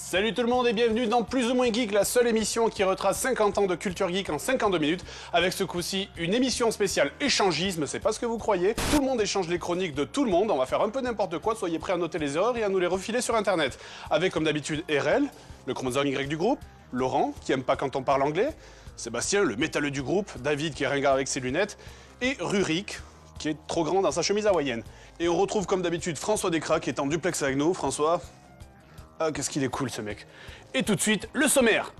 Salut tout le monde et bienvenue dans Plus ou moins Geek, la seule émission qui retrace 50 ans de culture geek en 52 minutes. Avec ce coup-ci, une émission spéciale échangisme, c'est pas ce que vous croyez. Tout le monde échange les chroniques de tout le monde, on va faire un peu n'importe quoi, soyez prêts à noter les erreurs et à nous les refiler sur internet. Avec comme d'habitude RL, le chromosome Y du groupe, Laurent, qui aime pas quand on parle anglais, Sébastien, le métalleux du groupe, David, qui est ringard avec ses lunettes, et Rurik, qui est trop grand dans sa chemise hawaïenne. Et on retrouve comme d'habitude François Descraques, qui est en duplex avec nous. François... Ah, qu'est-ce qu'il est cool, ce mec. Et tout de suite, le sommaire.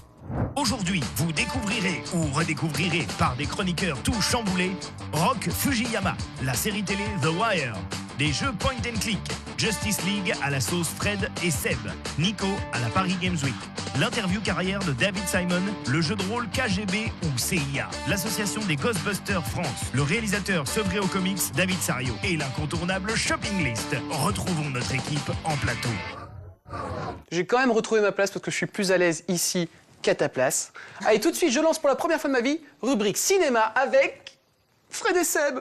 Aujourd'hui, vous découvrirez ou redécouvrirez par des chroniqueurs tout chamboulés Rock Fujiyama, la série télé The Wire, des jeux point and click, Justice League à la sauce Fred et Seb, Nico à la Paris Games Week, l'interview carrière de David Simon, le jeu de rôle KGB ou CIA, l'association des Ghostbusters France, le réalisateur sevré aux comics David Sario et l'incontournable Shopping List. Retrouvons notre équipe en plateau. J'ai quand même retrouvé ma place parce que je suis plus à l'aise ici qu'à ta place. Allez, tout de suite, je lance pour la première fois de ma vie, rubrique cinéma avec Fred et Seb.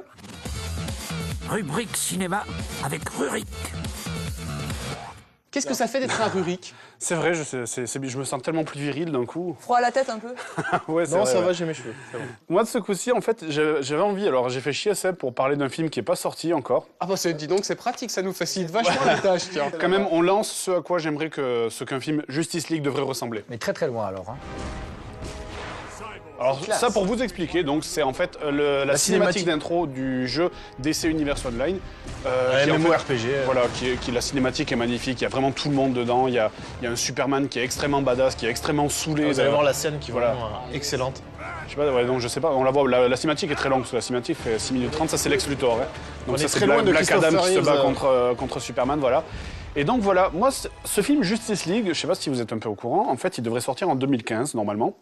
Rubrique cinéma avec Rurik. Qu'est-ce que ça fait d'être un Rurik? C'est vrai, je me sens tellement plus viril d'un coup. Froid à la tête un peu. Ouais, Non, vrai, ça ouais. va, j'ai mes cheveux. Moi, de ce coup-ci, en fait, j'avais envie. Alors, j'ai fait chier Seb pour parler d'un film qui n'est pas sorti encore. Ah bah dis donc, c'est pratique, ça nous facilite vachement la tâche, tiens. Quand même, on lance ce à quoi j'aimerais qu'un film Justice League devrait ressembler. Mais très très loin alors. Hein. Alors, ça, pour vous expliquer, donc c'est en fait la cinématique d'intro du jeu DC Universe Online. Qui est en fait- MMORPG. Voilà, qui la cinématique est magnifique, il y a vraiment tout le monde dedans, il y a un Superman qui est extrêmement badass, qui est extrêmement saoulé. Vous allez voir la scène qui est Voilà. vraiment excellente. Je sais pas, ouais, donc je sais pas, on la voit, la cinématique est très longue, parce que la cinématique fait 6 minutes 30, ça c'est Lex Luthor. Hein. Donc On ça est c'est très loin de Black Adam Christopher qui se bat Reeves, contre Superman, voilà. Et donc voilà, moi ce film Justice League, je sais pas si vous êtes un peu au courant, en fait il devrait sortir en 2015 normalement.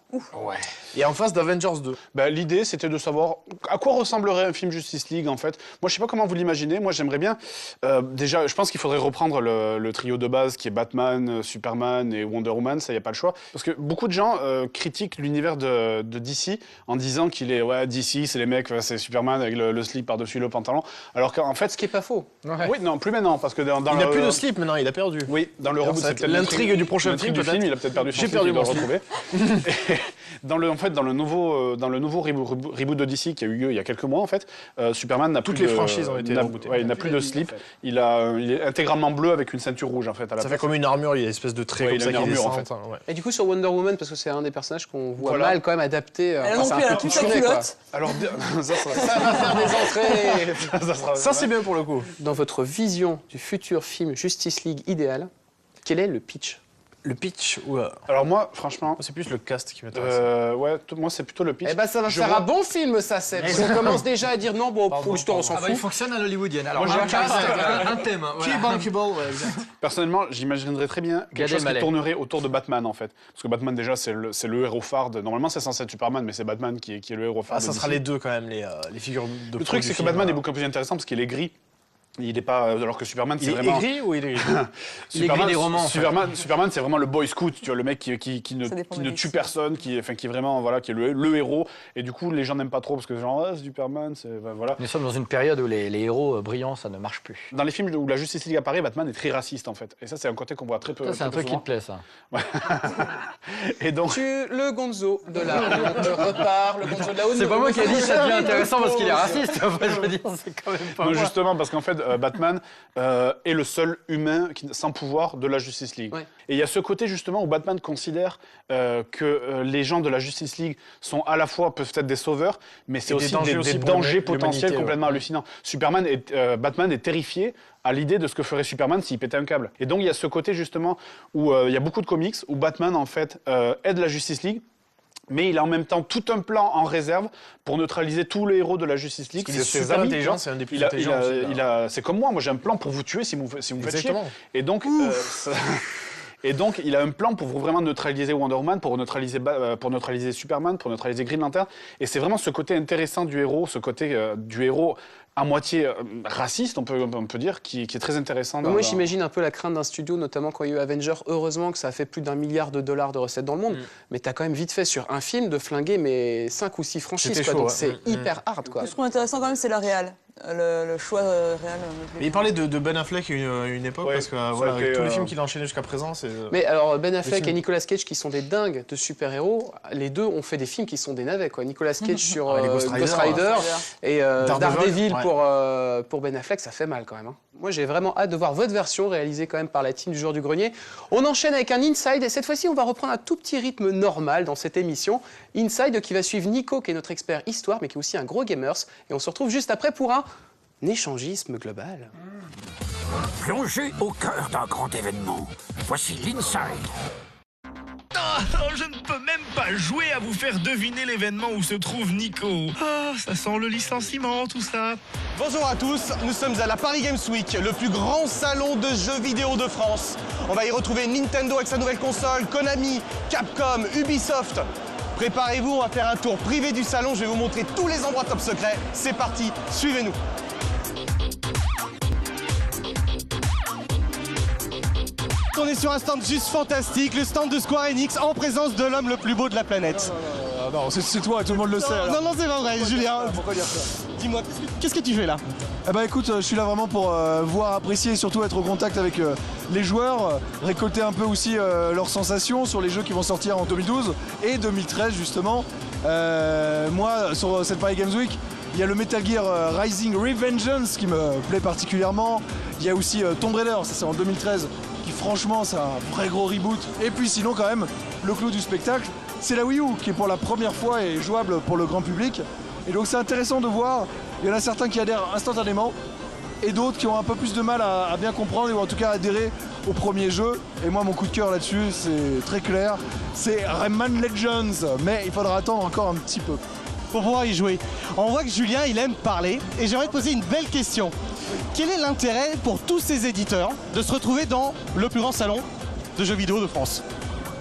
Et en face d'Avengers 2. Bah, l'idée, c'était de savoir à quoi ressemblerait un film Justice League, en fait. Moi, je sais pas comment vous l'imaginez. Moi, j'aimerais bien... déjà, je pense qu'il faudrait reprendre le trio de base qui est Batman, Superman et Wonder Woman. Ça, y a pas le choix. Parce que beaucoup de gens critiquent l'univers de DC en disant qu'il est... Ouais, DC, c'est les mecs, c'est Superman avec le slip par-dessus le pantalon. Alors qu'en fait... Ce qui est pas faux. Oui, non, plus maintenant, parce que dans Il n'a plus de slip maintenant, il a perdu. Oui, dans le reboot, ça va c'est être peut-être l'intrigue du prochain l'intrigue film, du film, peut-être. il a peut-être perdu son J'ai slip, perdu il doit mon le retrouver. Et dans le nouveau reboot de DC qui a eu lieu il y a quelques mois, en fait, Superman n'a plus Toutes les franchises ont été rebootées. il n'a plus de slip. Il est intégralement bleu avec une ceinture rouge, en fait, à la Ça fait place. comme une armure, il y a une espèce de trait Ouais, comme il a ça une qui armure, en descend. fait. Hein, ouais. Et du coup, sur Wonder Woman, parce que c'est un des personnages qu'on voit Voilà. mal quand même adapté. Elle enfin, non c'est plus, un elle a peu plus sa kitschounet, quoi. culotte. Alors, ça sera... Ça va faire des entrées. Ça, c'est bien pour le coup. Dans votre vision du futur film Justice League idéal, quel est le pitch? Le pitch, Alors moi, franchement... c'est plus le cast qui m'intéresse. Ouais, moi, c'est plutôt le pitch. Eh ben, ça va Je faire vois- un bon film, ça, Seb. On commence déjà à dire non, bon, pour l'histoire, on s'en fout. Il fonctionne à l'hollywoodienne. Alors, Moi, j'ai un thème. Qui est bankable, ouais, exact. Personnellement, j'imaginerais très bien quelque Gad chose qui Elmaleh. tournerait autour de Batman, en fait. Parce que Batman, déjà, c'est le héros phare. Normalement, c'est censé être Superman, mais c'est Batman qui est le héros phare. Ah, ça de sera DC. les deux quand même, les figures de Le truc, c'est que Batman est beaucoup plus intéressant parce qu'il est gris. Il est pas... Alors que Superman, Il c'est est vraiment... aigri ou il est gris? Il est gris des romans, en fait. Superman, c'est vraiment le boy scout, tu vois, le mec qui Ça dépend ne des tue mecs. personne, qui est vraiment, voilà, qui est le héros. Et du coup, les gens n'aiment pas trop parce que genre, ah, Superman, c'est... Voilà. Nous sommes dans une période où les héros brillants, ça ne marche plus. Dans les films où la Justice League apparaît, Batman est très raciste, en fait. Et ça, c'est un côté qu'on voit très peu. Ça, c'est un très truc peu qui te plaît, ça. Et donc... Le Gonzo de là. On repart, le Gonzo de là-haut. C'est pas moi qui ai dit ça devient intéressant parce qu'il est raciste. En fait, je veux dire, c'est quand même pas Non, moi. justement, parce qu'en fait, Batman est le seul humain sans pouvoir de la Justice League. Ouais. Et il y a ce côté, justement, où Batman considère que les gens de la Justice League sont à la fois, peuvent être des sauveurs, mais c'est Et des aussi dangers des aussi pour dangers l'humanité, potentiels ouais. complètement hallucinants. Batman est terrifié à l'idée de ce que ferait Superman s'il pétait un câble. Et donc, il y a ce côté, justement, où il y a beaucoup de comics, où Batman, en fait, aide la Justice League, mais il a en même temps tout un plan en réserve pour neutraliser tous les héros de la Justice League. Il est ses super amis, intelligent, tu vois. c'est un des plus Il a- intelligents aussi, là. c'est comme moi j'ai un plan pour vous tuer si vous me faites chier. Exactement. Et donc, et donc, il a un plan pour vraiment neutraliser Wonder Woman, pour neutraliser Superman, pour neutraliser Green Lantern. Et c'est vraiment ce côté intéressant du héros, ce côté du héros à moitié raciste, on peut dire, qui est très intéressant. Moi, j'imagine un peu la crainte d'un studio, notamment quand il y a eu Avengers. Heureusement que ça a fait plus d'1 milliard de dollars de recettes dans le monde. Mais t'as quand même vite fait sur un film de flinguer mais 5 ou 6 franchises. C'était Quoi. chaud, Donc ouais. c'est hyper hard, quoi. Ce qui est intéressant quand même, c'est la réal. le choix réel. Mais il parlait de Ben Affleck à une époque, Ouais, parce que c'est voilà, vrai avec que, tous les films qu'il a enchaînés jusqu'à présent, c'est... Mais alors, Ben Affleck et Nicolas Cage, qui sont des dingues de super-héros, les deux ont fait des films qui sont des navets, quoi. Nicolas Cage sur les Ghost Rider et Daredevil ouais. pour Ben Affleck, ça fait mal quand même. Hein. Moi, j'ai vraiment hâte de voir votre version réalisée quand même par la team du Jour du Grenier. On enchaîne avec un Inside, et cette fois-ci, on va reprendre un tout petit rythme normal dans cette émission. Inside qui va suivre Nico, qui est notre expert histoire, mais qui est aussi un gros gamers. Et on se retrouve juste après pour un échangisme global. Plongez au cœur d'un grand événement. Voici l'Inside. Oh, je ne peux même pas jouer à vous faire deviner l'événement où se trouve Nico. Ah, ça sent le licenciement, tout ça. Bonjour à tous, nous sommes à la Paris Games Week, le plus grand salon de jeux vidéo de France. On va y retrouver Nintendo avec sa nouvelle console, Konami, Capcom, Ubisoft. Préparez-vous, on va faire un tour privé du salon, je vais vous montrer tous les endroits top secrets. C'est parti, suivez-nous. On est sur un stand juste fantastique, le stand de Square Enix en présence de l'homme le plus beau de la planète. Non, c'est toi, tout le monde le sait. Non, c'est pas vrai, Julien. Pourquoi dire ça? Dis-moi, qu'est-ce que tu fais là? Eh ben écoute, je suis là vraiment pour voir, apprécier et surtout être au contact avec les joueurs, récolter un peu aussi leurs sensations sur les jeux qui vont sortir en 2012 et 2013 justement. Moi, sur cette Paris Games Week, il y a le Metal Gear Rising Revengeance qui me plaît particulièrement. Il y a aussi Tomb Raider, ça c'est en 2013, qui franchement c'est un vrai gros reboot. Et puis sinon quand même, le clou du spectacle, c'est la Wii U qui est pour la première fois et jouable pour le grand public. Et donc c'est intéressant de voir, il y en a certains qui adhèrent instantanément et d'autres qui ont un peu plus de mal à bien comprendre ou en tout cas adhérer au premier jeu. Et moi mon coup de cœur là-dessus c'est très clair, c'est Rayman Legends, mais il faudra attendre encore un petit peu pour pouvoir y jouer. On voit que Julien il aime parler et j'aimerais te poser une belle question. Quel est l'intérêt pour tous ces éditeurs de se retrouver dans le plus grand salon de jeux vidéo de France?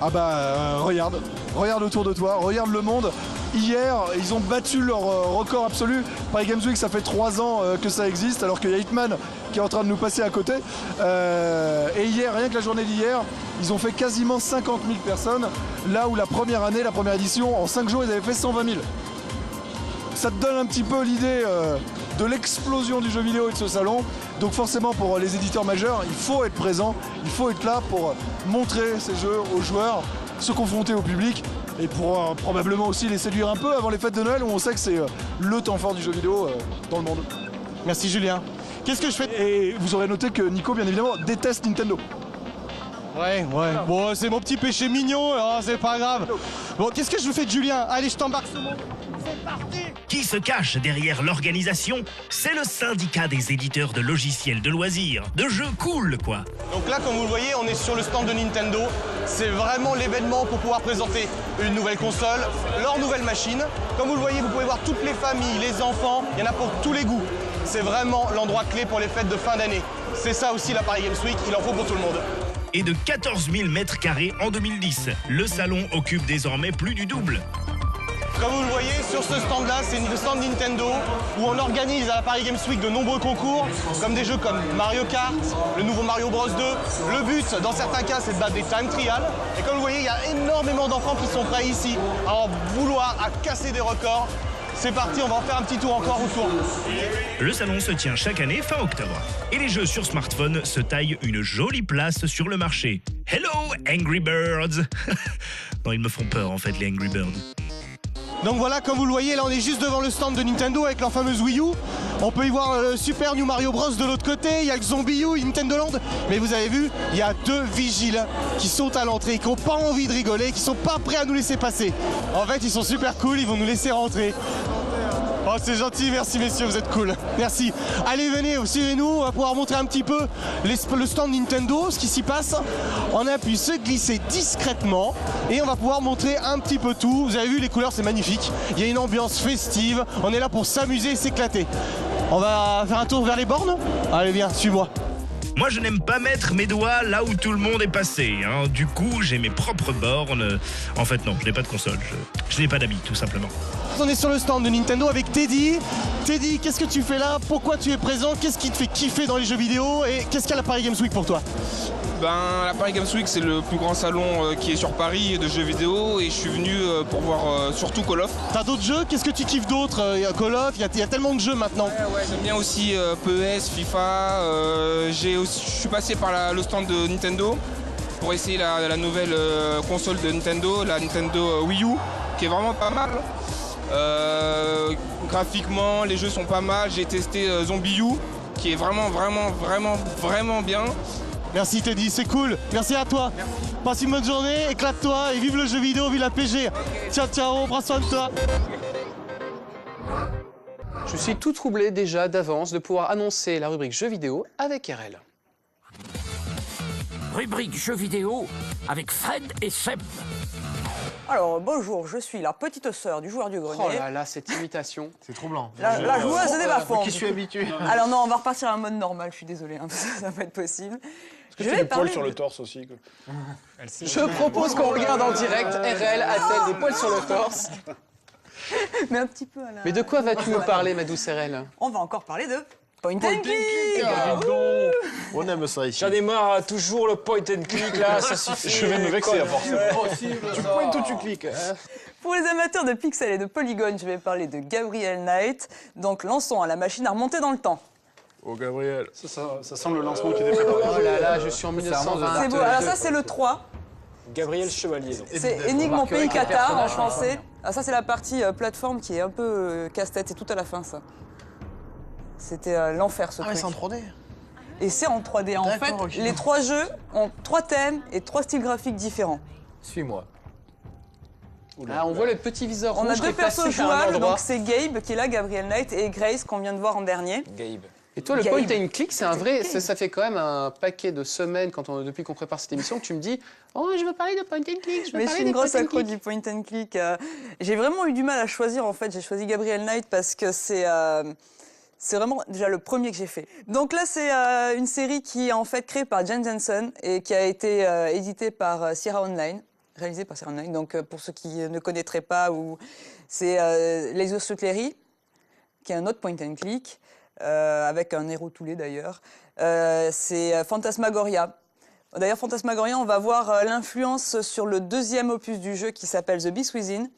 Ah bah regarde autour de toi, regarde le monde. Hier, ils ont battu leur record absolu. Paris Games Week, ça fait 3 ans que ça existe, alors qu'il y a Hitman qui est en train de nous passer à côté. Et hier, rien que la journée d'hier, ils ont fait quasiment 50 000 personnes, là où la première année, la première édition, en 5 jours, ils avaient fait 120 000. Ça te donne un petit peu l'idée de l'explosion du jeu vidéo et de ce salon. Donc forcément, pour les éditeurs majeurs, il faut être présent, il faut être là pour montrer ces jeux aux joueurs, se confronter au public et pour probablement aussi les séduire un peu avant les fêtes de Noël où on sait que c'est le temps fort du jeu vidéo dans le monde. Merci Julien. Qu'est-ce que je fais? Et vous aurez noté que Nico, bien évidemment, déteste Nintendo. Ouais. Bon, c'est mon petit péché mignon, alors c'est pas grave. Bon, qu'est-ce que je vous fais de Julien? Allez, je t'embarque sur mon... C'est parti! Qui se cache derrière l'organisation? C'est le syndicat des éditeurs de logiciels de loisirs, de jeux cool, quoi. Donc là, comme vous le voyez, on est sur le stand de Nintendo. C'est vraiment l'événement pour pouvoir présenter une nouvelle console, leur nouvelle machine. Comme vous le voyez, vous pouvez voir toutes les familles, les enfants, il y en a pour tous les goûts. C'est vraiment l'endroit clé pour les fêtes de fin d'année. C'est ça aussi la Paris Games Week, il en faut pour tout le monde. Et de 14 000 mètres carrés en 2010, le salon occupe désormais plus du double. Comme vous le voyez, sur ce stand-là, c'est le stand Nintendo où on organise à la Paris Games Week de nombreux concours, comme des jeux comme Mario Kart, le nouveau Mario Bros 2. Le but, dans certains cas, c'est de battre des time trials. Et comme vous voyez, il y a énormément d'enfants qui sont prêts ici à en vouloir, à casser des records. C'est parti, on va en faire un petit tour encore autour. Le salon se tient chaque année fin octobre. Et les jeux sur smartphone se taillent une jolie place sur le marché. Hello, Angry Birds. Non, ils me font peur en fait, les Angry Birds. Donc voilà, comme vous le voyez, là on est juste devant le stand de Nintendo avec leur fameuse Wii U. On peut y voir le Super New Mario Bros de l'autre côté, il y a le Zombie U, Nintendo Land. Mais vous avez vu, il y a 2 vigiles qui sont à l'entrée, qui n'ont pas envie de rigoler, qui sont pas prêts à nous laisser passer. En fait, ils sont super cool, ils vont nous laisser rentrer. Oh, c'est gentil, merci messieurs, vous êtes cool. Merci. Allez, venez, suivez-nous, on va pouvoir montrer un petit peu le stand Nintendo, ce qui s'y passe. On a pu se glisser discrètement et on va pouvoir montrer un petit peu tout. Vous avez vu, les couleurs, c'est magnifique. Il y a une ambiance festive, on est là pour s'amuser et s'éclater. On va faire un tour vers les bornes? Allez, viens, suis-moi. Moi, je n'aime pas mettre mes doigts là où tout le monde est passé. Hein. Du coup, j'ai mes propres bornes. En fait, non, je n'ai pas de console. Je n'ai pas d'amis, tout simplement. On est sur le stand de Nintendo avec Teddy. Teddy, qu'est-ce que tu fais là? Pourquoi tu es présent? Qu'est-ce qui te fait kiffer dans les jeux vidéo? Et qu'est-ce qu'il y a à la Paris Games Week pour toi? La Paris Games Week, c'est le plus grand salon qui est sur Paris de jeux vidéo et je suis venu pour voir surtout Call of. T'as d'autres jeux? Qu'est-ce que tu kiffes d'autre? Il y a Call of, il y a tellement de jeux maintenant. Ouais, j'aime bien aussi PES, FIFA. Je suis passé par le stand de Nintendo pour essayer la nouvelle console de Nintendo, la Nintendo Wii U, qui est vraiment pas mal. Graphiquement, les jeux sont pas mal. J'ai testé Zombie U, qui est vraiment bien. Merci Teddy, c'est cool. Merci à toi. Merci. Passe une bonne journée, éclate-toi et vive le jeu vidéo, vive la PG. Ciao, ciao, prends soin de toi. Je suis tout troublé déjà d'avance de pouvoir annoncer la rubrique jeux vidéo avec RL. Rubrique jeux vidéo avec Fred et Seb. Alors, bonjour, je suis la petite sœur du joueur du grenier. Oh là là, cette imitation. C'est troublant. La joueuse de Bafon. Qui suis habitué. Alors non, on va repartir en mode normal, je suis désolée, hein, ça va pas être possible. Est-ce que tu as des poils sur le torse aussi? Je propose qu'on regarde en direct. RL a-t-elle des poils sur le torse? Mais un petit peu, Alain. Mais de quoi vas-tu nous parler, ma douce RL? On va encore parler de Point and Click. On aime ça ici. J'en ai marre, toujours le point and click là, ça suffit. Je vais me vexer à force. Tu pointes ou tu cliques? Pour les amateurs de pixels et de polygones, je vais parler de Gabriel Knight. Donc lançons à la machine à remonter dans le temps. Oh Gabriel. Ça sent le lancement qui est préparé. Oh là là, je suis en 1920. C'est beau, alors ça c'est le 3. Gabriel Chevalier. C'est Énigme en pays Qatar en français. Ah, ça c'est la partie plateforme qui est un peu casse-tête, c'est tout à la fin ça. C'était l'enfer ce truc. Ah mais c'est en 3D. Et c'est en 3D. En fait, okay. Les 3 jeux ont 3 thèmes et 3 styles graphiques différents. Suis-moi. Ah, on voit le petit viseur rouge. On a 2 persos jouables, donc c'est c'est Gabe qui est là, Gabriel Knight, et Grace qu'on vient de voir en dernier. Gabe. Et toi, le Gabe. point and click, c'est un vrai. Ça fait quand même un paquet de semaines, depuis qu'on prépare cette émission, que tu me dis oh, je veux parler de point and click. Mais je suis une grosse accro du point and click. J'ai vraiment eu du mal à choisir en fait. J'ai choisi Gabriel Knight parce que c'est vraiment déjà le premier que j'ai fait. Donc là, c'est une série qui est en fait créée par Jen Jensen et qui a été éditée par Sierra Online, réalisée par Sierra Online. Donc pour ceux qui ne connaîtraient pas, c'est Les Ossuteries, qui est un autre point and click. Avec un héros toulé d'ailleurs. C'est Phantasmagoria. D'ailleurs, Phantasmagoria, on va voir l'influence sur le 2e opus du jeu qui s'appelle The Beast Within.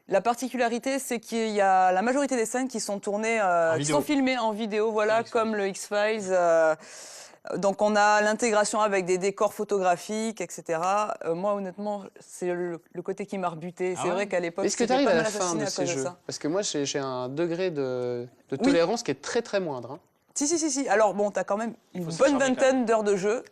La particularité, c'est qu'il y a la majorité des scènes qui sont tournées, qui sont filmées en vidéo, voilà, comme le X-Files. Donc on a l'intégration avec des décors photographiques, etc. Moi, honnêtement, c'est le côté qui m'a rebuté. C'est vrai qu'à l'époque, est-ce que tu arrives à la fin de ces jeux? Parce que moi, j'ai un degré de tolérance qui est très très moindre. Hein. Si. Alors bon, t'as quand même une bonne vingtaine d'heures de jeu.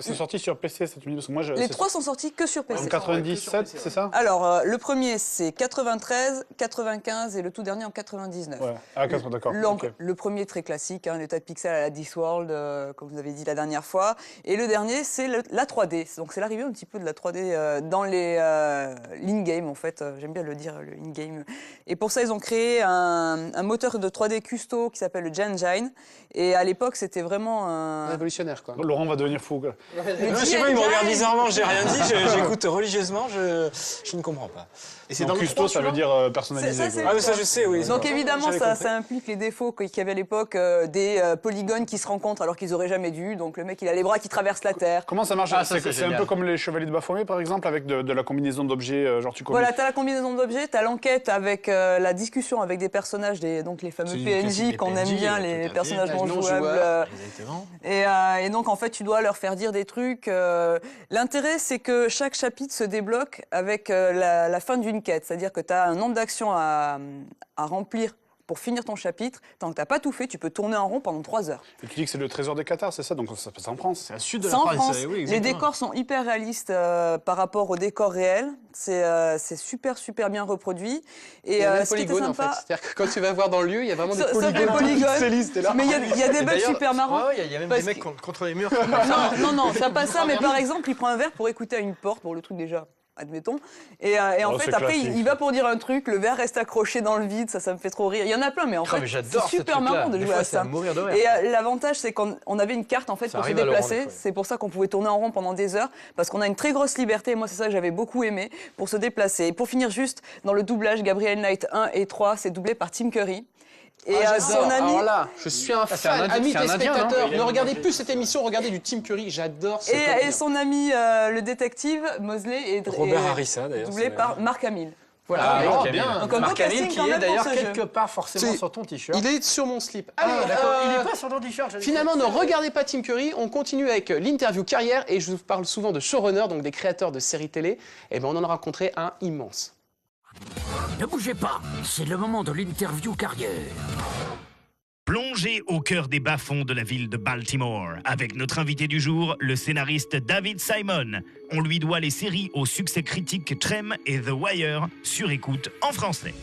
C'est sorti sur PC, ça, tu me dis, parce que moi, les 3 sont sortis que sur PC. En 97, c'est ça? Alors, le premier, c'est 93, 95 et le tout dernier en 99. Ouais. Ah, d'accord. Donc, okay. Le premier, très classique, un état de pixel à la Discworld, comme vous avez dit la dernière fois. Et le dernier, c'est la 3D. Donc, c'est l'arrivée un petit peu de la 3D dans les in-game, en fait. J'aime bien le dire, le in-game. Et pour ça, ils ont créé un moteur de 3D custo qui s'appelle le Gen-Gine. Et à l'époque, c'était vraiment révolutionnaire, quoi. Laurent va devenir fou, quoi. Je sais pas, il me regarde bizarrement, j'ai rien dit, j'écoute religieusement, je ne comprends pas. Et c'est dans custo, ça veut dire personnalisé. Ah, mais ça, je sais, oui. Donc évidemment, ça implique les défauts qu'il y avait à l'époque, des polygones qui se rencontrent alors qu'ils auraient jamais dû. Donc le mec, il a les bras qui traversent la Terre. Comment ça marche? C'est un peu comme les Chevaliers de Baphomet, par exemple, avec de la combinaison d'objets, genre tu combines. Voilà, t'as la combinaison d'objets, t'as l'enquête avec la discussion avec des personnages, donc les fameux PNJ qu'on aime bien, les personnages non jouables. Et donc en fait, tu dois leur faire dire des trucs. L'intérêt, c'est que chaque chapitre se débloque avec la fin d'une quête, c'est-à-dire que tu as un nombre d'actions à remplir pour finir ton chapitre. Tant que tu n'as pas tout fait, tu peux tourner en rond pendant 3 heures. Et tu dis que c'est le trésor des Qatars, c'est ça? Donc ça en France? C'est à sud de la France. France. Oui, les décors sont hyper réalistes par rapport aux décors réels. C'est super bien reproduit. Et il y a des polygones, en fait. C'est-à-dire que quand tu vas voir dans le lieu, il y a vraiment des polygones. Mais il y a des bugs super marrants. Il y a même des mecs contre les murs. Non, c'est pas ça. Mais par exemple, il prend un verre pour écouter à une porte. Bon, le truc déjà... admettons. Et en fait, après, il va pour dire un truc, le verre reste accroché dans le vide, ça me fait trop rire. Il y en a plein, mais en fait, c'est super marrant de jouer à ça. Et l'avantage, c'est qu'on avait une carte en fait pour se déplacer. C'est pour ça qu'on pouvait tourner en rond pendant des heures, parce qu'on a une très grosse liberté. Et moi, c'est ça que j'avais beaucoup aimé pour se déplacer. Et pour finir juste, dans le doublage, Gabriel Knight 1 et 3, c'est doublé par Tim Curry. Et son ami. Alors là, je suis un fan, ami des spectateurs. Ne regardez plus cette émission, regardez du Tim Curry. J'adore. Et son ami, le détective Mosley, est Robert Harrison, d'ailleurs, doublé par Mark Hamill. Voilà, bien. Donc un beau casting qui quand est même d'ailleurs pour ce quelque jeu. part forcément sur ton t-shirt. Il est sur mon slip. Ah d'accord, il est pas sur ton t-shirt. Finalement, ne regardez pas Tim Curry. On continue avec l'interview carrière et je vous parle souvent de showrunners, donc des créateurs de séries télé. Et ben on en a rencontré un immense. Ne bougez pas, c'est le moment de l'interview carrière. Plongez au cœur des bas-fonds de la ville de Baltimore avec notre invité du jour, le scénariste David Simon. On lui doit les séries au succès critique Trem et The Wire, sur écoute en français.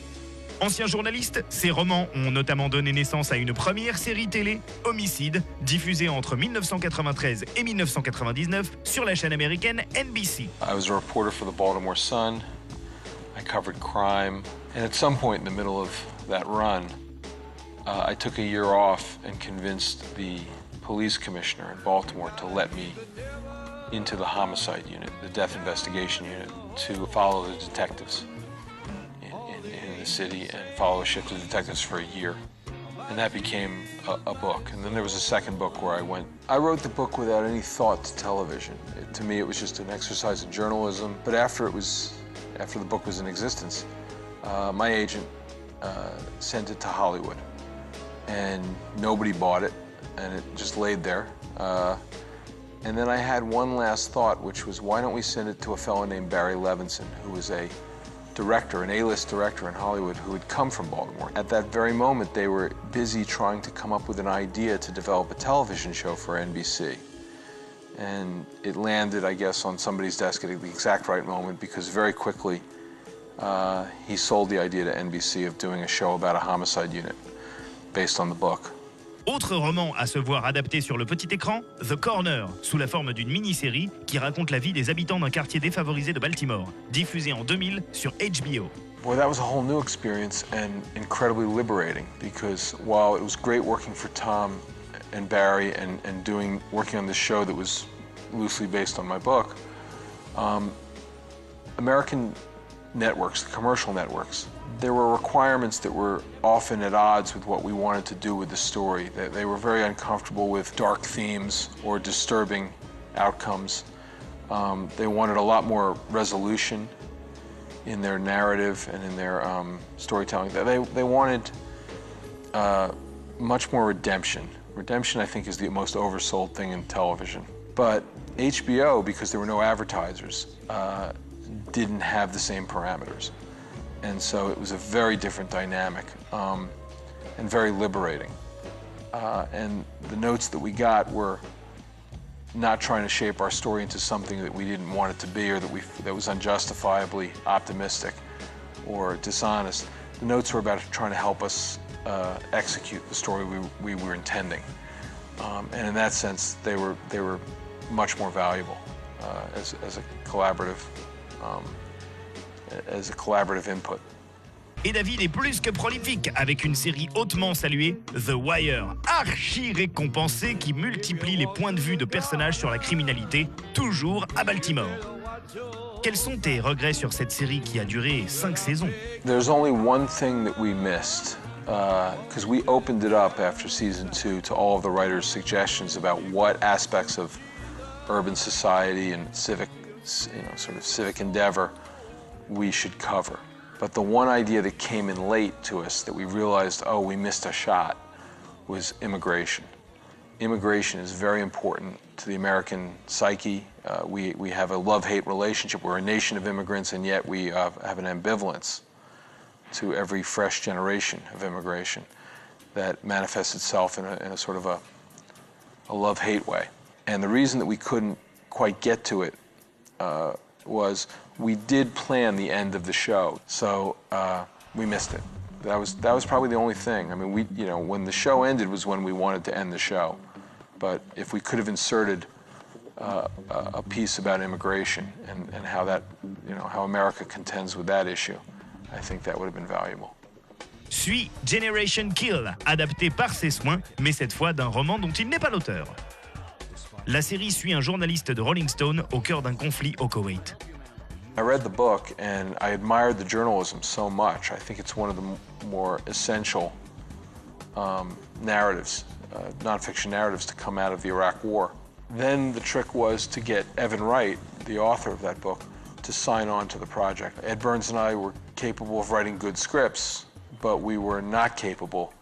Ancien journaliste, ses romans ont notamment donné naissance à une première série télé, Homicide, diffusée entre 1993 et 1999 sur la chaîne américaine NBC. I was a reporter for the Baltimore Sun. I covered crime, and at some point in the middle of that run, I took a year off and convinced the police commissioner in Baltimore to let me into the homicide unit, the death investigation unit, to follow the detectives in the city and follow a shift of detectives for a year. And that became a book. And then there was a second book where I wrote the book without any thought to television. To me, it was just an exercise in journalism. But after the book was in existence, my agent sent it to Hollywood. And nobody bought it, and it just laid there. And then I had one last thought, which was, why don't we send it to a fellow named Barry Levinson, who was a director, an A-list director in Hollywood who had come from Baltimore. At that very moment, they were busy trying to come up with an idea to develop a television show for NBC. And it landed, I guess, on somebody's desk at the exact right moment, because very quickly he sold the idea to NBC of doing a show about a homicide unit based on the book. Autre roman à se voir adapté sur le petit écran, The Corner, sous la forme d'une mini-série qui raconte la vie des habitants d'un quartier défavorisé de Baltimore, diffusé en 2000 sur HBO. Boy, that was a whole new experience and incredibly liberating, because while it was great working for Tom and Barry and working on this show that was loosely based on my book, American networks, the commercial networks, there were requirements that were often at odds with what we wanted to do with the story. They were very uncomfortable with dark themes or disturbing outcomes. They wanted a lot more resolution in their narrative and in their storytelling. They wanted much more redemption. Redemption, I think, is the most oversold thing in television. But HBO, because there were no advertisers, didn't have the same parameters. And so it was a very different dynamic and very liberating. And the notes that we got were not trying to shape our story into something that we didn't want it to be, or that was unjustifiably optimistic or dishonest. The notes were about trying to help us execute the story we were intending. And in that sense, they were much more valuable as a collaborative input. Et David est plus que prolifique, avec une série hautement saluée, The Wire, archi récompensée, qui multiplie les points de vue de personnages sur la criminalité, toujours à Baltimore. Quels sont tes regrets sur cette série qui a duré 5 saisons? There's only one thing that we missed, because we opened it up after season 2 to all of the writers' suggestions about what aspects of urban society and civic, sort of civic endeavor we should cover. But the one idea that came in late to us that we realized, oh, we missed a shot, was immigration. Immigration is very important to the American psyche. We have a love-hate relationship. We're a nation of immigrants, and yet we have an ambivalence to every fresh generation of immigration that manifests itself in a sort of a love-hate way. And the reason that we couldn't quite get to it was we did plan the end of the show, so we missed it. That was probably the only thing. I mean, when the show ended was when we wanted to end the show. But if we could have inserted a piece about immigration and how that, how America contends with that issue, I think that would have been valuable. Suit Generation Kill, adapté par ses soins, mais cette fois d'un roman dont il n'est pas l'auteur. La série suit un journaliste de Rolling Stone au cœur d'un conflit au Koweït. I read the book and I admired the journalism so much. I think it's one of the more essential narratives, nonfiction narratives to come out of the Iraq War. Then the trick was to get Evan Wright, the author of that book, to sign on to the project. Ed Burns and I were capable of writing good scripts, but we were not capable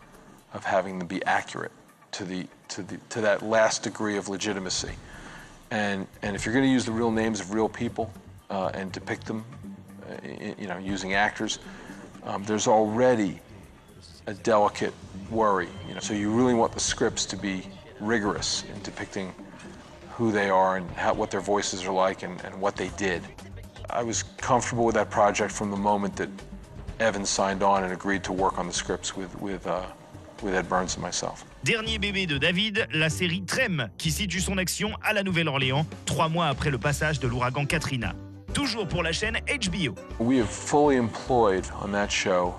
of having them be accurate to that last degree of legitimacy. And if you're going to use the real names of real people and depict them, using actors, there's already a delicate worry. So you really want the scripts to be rigorous in depicting who they are and what their voices are like and what they did. I was comfortable with that project from the moment that Evan signed on and agreed to work on the scripts with Ed Burns and myself. Dernier bébé de David, la série Trem, qui situe son action à la Nouvelle-Orléans, 3 mois après le passage de l'ouragan Katrina. Toujours pour la chaîne HBO. We have fully employed on that show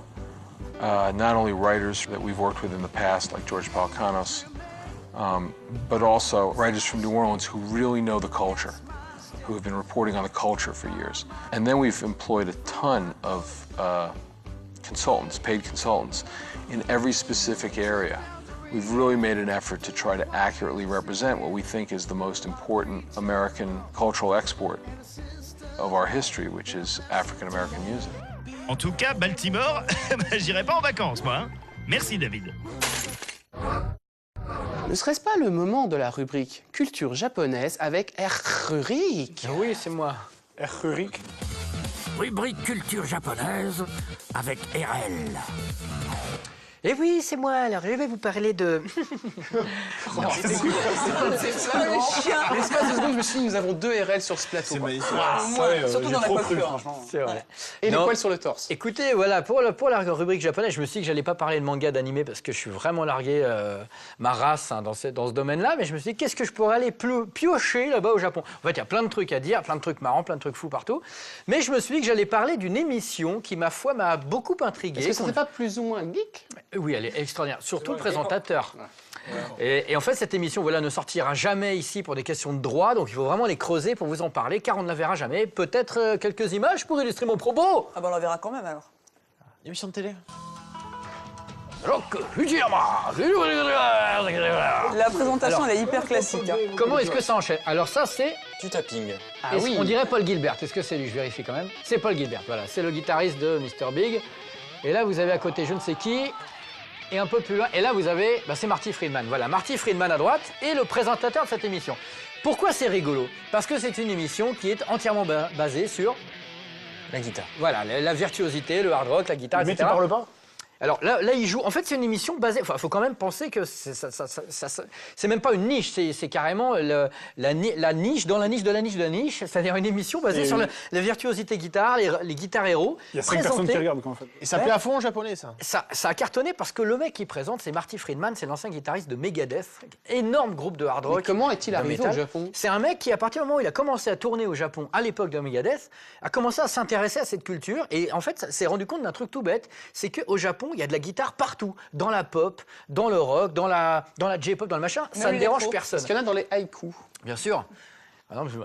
not only writers that we've worked with in the past, like George Pelecanos, but also writers from New Orleans who really know the culture, who have been reporting on the culture for years. And then we've employed a ton of consultants, paid consultants, in every specific area. We've really made an effort to try to accurately represent what we think is the most important American cultural export of our history, which is African American music. En tout cas, Baltimore, j'irai pas en vacances, moi. Hein. Merci, David. Ne serait-ce pas le moment de la rubrique culture japonaise avec Rurik? Oui, c'est moi. Rurik. Rubrique culture japonaise avec RL. Et oui, c'est moi. Alors, je vais vous parler de... L'espace de secondes, je me suis dit, nous avons 2 RL sur ce plateau. C'est magnifique. Surtout dans la coiffure. C'est vrai. Et les poils sur le torse. Écoutez, voilà, pour la rubrique japonaise, je me suis dit que j'allais pas parler de manga, d'animé, parce que je suis vraiment largué ma race dans ce domaine-là, mais je me suis dit, qu'est-ce que je pourrais aller piocher là-bas au Japon? En fait, il y a plein de trucs à dire, plein de trucs marrants, plein de trucs fous partout, mais je me suis dit que j'allais parler d'une émission qui, ma foi, m'a beaucoup intrigué. Est-ce que ça n'est pas plus ou moins geek? Oui, elle est extraordinaire, surtout le présentateur. Et en fait, cette émission ne sortira jamais ici pour des questions de droit, donc il faut vraiment les creuser pour vous en parler, car on ne la verra jamais. Peut-être quelques images pour illustrer mon propos. Ah ben on la verra quand même alors. Émission de télé. Rock Fujiyama. La présentation, elle est hyper classique. Hein. Comment est-ce que ça enchaîne? Alors ça, c'est... Du tapping. Ah oui. On dirait Paul Gilbert. Est-ce que c'est lui? Je vérifie quand même. C'est Paul Gilbert, voilà. C'est le guitariste de Mr. Big. Et là, vous avez à côté je ne sais qui. Et un peu plus loin, et là vous avez, c'est Marty Friedman. Voilà, Marty Friedman à droite et le présentateur de cette émission. Pourquoi c'est rigolo? Parce que c'est une émission qui est entièrement basée sur la guitare. Voilà, la virtuosité, le hard rock, la guitare, etc. Mais tu parles pas? Alors là, il joue. En fait, c'est une émission basée. Enfin, il faut quand même penser que c'est même pas une niche. C'est carrément la niche dans la niche de la niche de la niche. C'est-à-dire une émission basée sur la virtuosité guitare, les guitares héros. Il y a 5 personnes qui regardent, en fait. Et ça plaît à fond en japonais, ça? Ça a cartonné parce que le mec qui présente, c'est Marty Friedman. C'est l'ancien guitariste de Megadeth. Énorme groupe de hard rock. Mais comment est-il arrivé au Japon? C'est un mec qui, à partir du moment où il a commencé à tourner au Japon, à l'époque de Megadeth, a commencé à s'intéresser à cette culture. Et en fait, s'est rendu compte d'un truc tout bête. C'est qu'au Japon, il y a de la guitare partout, dans la pop, dans le rock, dans la J-pop, dans le machin, ça ne dérange personne. Parce qu'il y en a dans les haïkus. Bien sûr. Par exemple,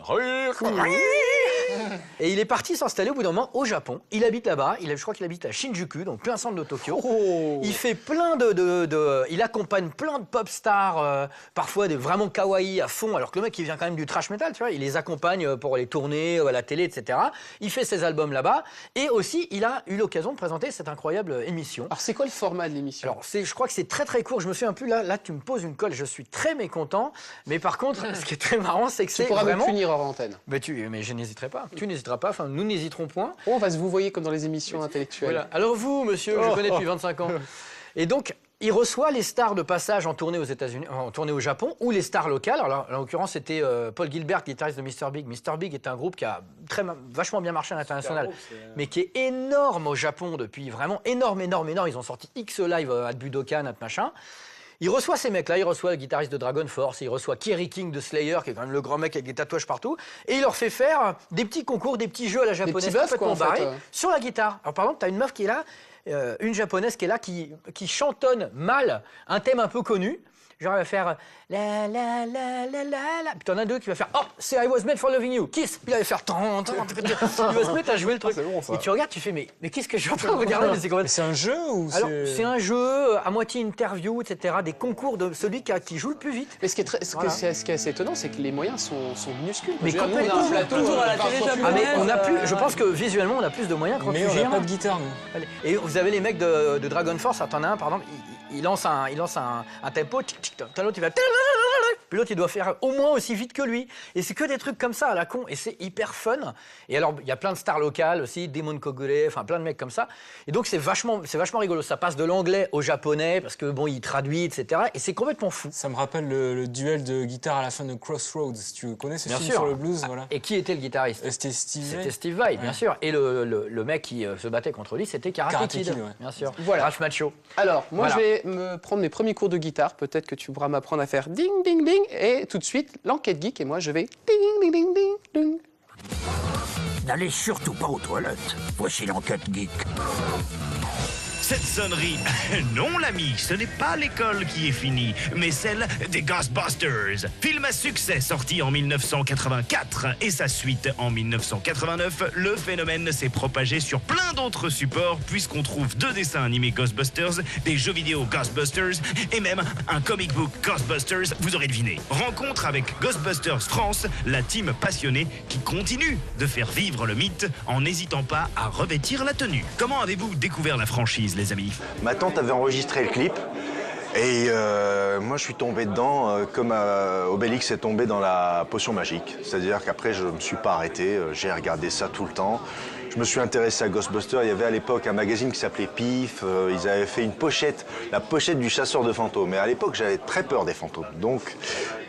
et il est parti s'installer au bout d'un moment au Japon. Il habite là-bas. Je crois qu'il habite à Shinjuku, donc plein centre de Tokyo. Oh. Il fait plein il accompagne plein de pop stars, parfois des vraiment kawaii à fond. Alors que le mec, il vient quand même du trash metal, tu vois. Il les accompagne pour les tournées à la télé, etc. Il fait ses albums là-bas. Et aussi, il a eu l'occasion de présenter cette incroyable émission. Alors, c'est quoi le format de l'émission? Alors, je crois que c'est très très court. Je me souviens plus. Là, tu me poses une colle. Je suis très mécontent. Mais par contre, ce qui est très marrant, c'est que c'est vraiment... Tu pourras me punir hors antenne. Mais je n'hésiterai pas. Tu n'hésiteras pas. Enfin, nous n'hésiterons point. Oh, on va se vous voyez comme dans les émissions intellectuelles. Voilà. Alors vous, monsieur, je connais depuis 25 ans. Et donc, il reçoit les stars de passage en tournée aux États-Unis, en tournée au Japon, ou les stars locales. Alors, en l'occurrence, c'était Paul Gilbert, guitariste de Mr. Big. Mr. Big est un groupe qui a vachement bien marché à l'international, mais qui est énorme au Japon depuis vraiment énorme. Ils ont sorti X live à Budokan, à machin. Il reçoit ces mecs-là, il reçoit le guitariste de Dragon Force, il reçoit Kerry King de Slayer, qui est quand même le grand mec avec des tatouages partout, et il leur fait faire des petits concours, des petits jeux à la japonaise complètement barrés sur la guitare. Alors par exemple, tu as une meuf qui est là, une japonaise qui est là, qui chantonne mal un thème un peu connu. Genre, elle va faire la la la la la la. Puis t'en as deux qui va faire oh, c'est I was made for loving you, Kiss. Puis là, il va faire tant. Il va se mettre à jouer le truc. Bon, et tu regardes, tu fais mais qu'est-ce que je suis en train de regarder? C'est un jeu ou alors, c'est un jeu à moitié interview, etc. Des concours de celui qui joue le plus vite. Mais ce qui est assez étonnant, c'est que les moyens sont minuscules. Mais complètement. Toujours à la télé japonaise. On a plus. Je pense que visuellement, on a plus de moyens que mais on n'a pas de guitare, nous. Et vous avez les mecs de Dragon Force. T'en as un, par exemple. Il lance un tempo, l'autre il va... Puis l'autre il doit faire au moins aussi vite que lui. Et c'est que des trucs comme ça à la con, et c'est hyper fun. Et alors il y a plein de stars locales aussi, Demon Kogure, enfin plein de mecs comme ça. Et donc c'est vachement rigolo. Ça passe de l'anglais au japonais, parce que bon, il traduit, etc. Et c'est complètement fou. Ça me rappelle le duel de guitare à la fin de Crossroads. Tu connais ce film sur le blues, voilà. Et qui était le guitariste? C'était Steve Vai. C'était Steve Vai, bien sûr. Et le mec qui se battait contre lui, c'était Karate Kid, ouais. bien sûr. Voilà. Ralph Macchio. Alors, moi, je vais me prendre mes premiers cours de guitare. Peut-être que tu pourras m'apprendre à faire ding, ding, ding. Et tout de suite, l'enquête geek. Et moi, je vais ding, ding, ding, ding, ding. N'allez surtout pas aux toilettes. Voici l'enquête geek. Cette sonnerie, non l'ami, ce n'est pas l'école qui est finie, mais celle des Ghostbusters. Film à succès sorti en 1984 et sa suite en 1989, le phénomène s'est propagé sur plein d'autres supports puisqu'on trouve 2 dessins animés Ghostbusters, des jeux vidéo Ghostbusters et même un comic book Ghostbusters, vous aurez deviné. Rencontre avec Ghostbusters France, la team passionnée qui continue de faire vivre le mythe en n'hésitant pas à revêtir la tenue. Comment avez-vous découvert la franchise, les amis? Ma tante avait enregistré le clip et moi je suis tombé dedans comme Obélix est tombé dans la potion magique. C'est-à-dire qu'après je ne me suis pas arrêté, j'ai regardé ça tout le temps. Je me suis intéressé à Ghostbusters, il y avait à l'époque un magazine qui s'appelait Pif, ils avaient fait une pochette, la pochette du chasseur de fantômes. Et à l'époque j'avais très peur des fantômes, donc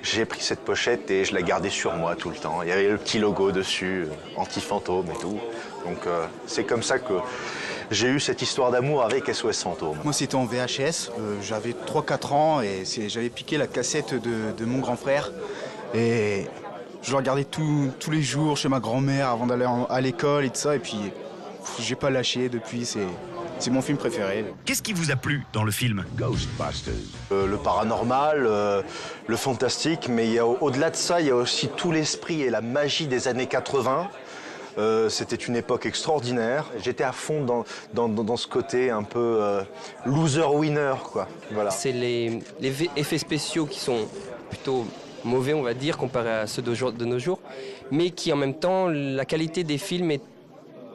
j'ai pris cette pochette et je la gardais sur moi tout le temps. Il y avait le petit logo dessus, anti-fantôme et tout. Donc c'est comme ça que j'ai eu cette histoire d'amour avec SOS Fantôme. Moi c'était en VHS, j'avais 3-4 ans et j'avais piqué la cassette de mon grand frère. Et je le regardais tous les jours chez ma grand-mère avant d'aller à l'école et tout ça. Et puis j'ai pas lâché depuis, c'est mon film préféré. Qu'est-ce qui vous a plu dans le film Ghostbusters? Le paranormal, le fantastique, mais au-delà de ça, il y a aussi tout l'esprit et la magie des années 80. C'était une époque extraordinaire. J'étais à fond dans ce côté un peu loser-winner, quoi. Voilà. C'est les effets spéciaux qui sont plutôt mauvais, on va dire, comparé à ceux de nos jours, mais qui en même temps, la qualité des films est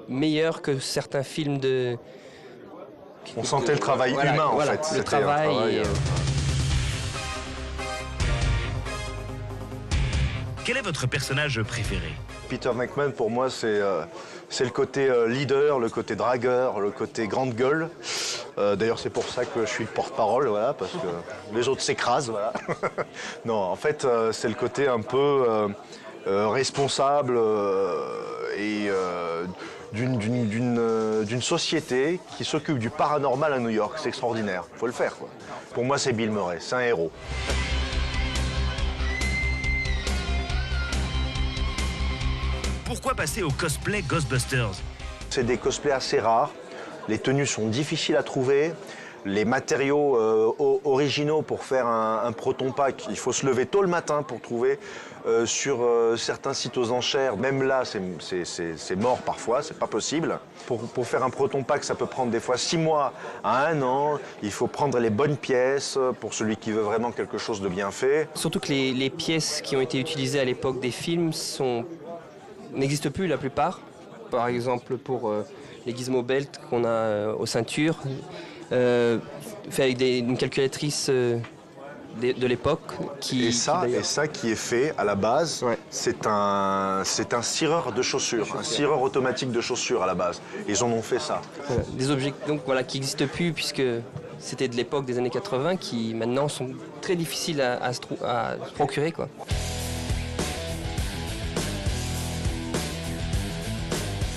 meilleure que certains films de... On sentait le travail humain, en fait. Le travail... Quel est votre personnage préféré? Peter McMahon, pour moi, c'est le côté leader, le côté dragueur, le côté grande gueule. D'ailleurs, c'est pour ça que je suis le porte-parole, voilà, parce que les autres s'écrasent, voilà. Non, en fait, c'est le côté un peu responsable et d'une société qui s'occupe du paranormal à New York. C'est extraordinaire, faut le faire, quoi. Pour moi, c'est Bill Murray, c'est un héros. Pourquoi passer au cosplay Ghostbusters? C'est des cosplays assez rares, les tenues sont difficiles à trouver, les matériaux originaux pour faire un proton pack, il faut se lever tôt le matin pour trouver sur certains sites aux enchères. Même là, c'est mort parfois, c'est pas possible. Pour faire un proton pack, ça peut prendre des fois 6 mois à 1 an. Il faut prendre les bonnes pièces pour celui qui veut vraiment quelque chose de bien fait. Surtout que les pièces qui ont été utilisées à l'époque des films n'existent plus la plupart. Par exemple pour les gizmo belts qu'on a aux ceintures, fait avec une calculatrice de l'époque. Et ça qui est fait à la base, ouais. C'est un cireur de chaussures, un cireur automatique de chaussures à la base. Ils en ont fait ça. Des objets donc, voilà, qui n'existent plus puisque c'était de l'époque des années 80 qui maintenant sont très difficiles à se procurer, quoi.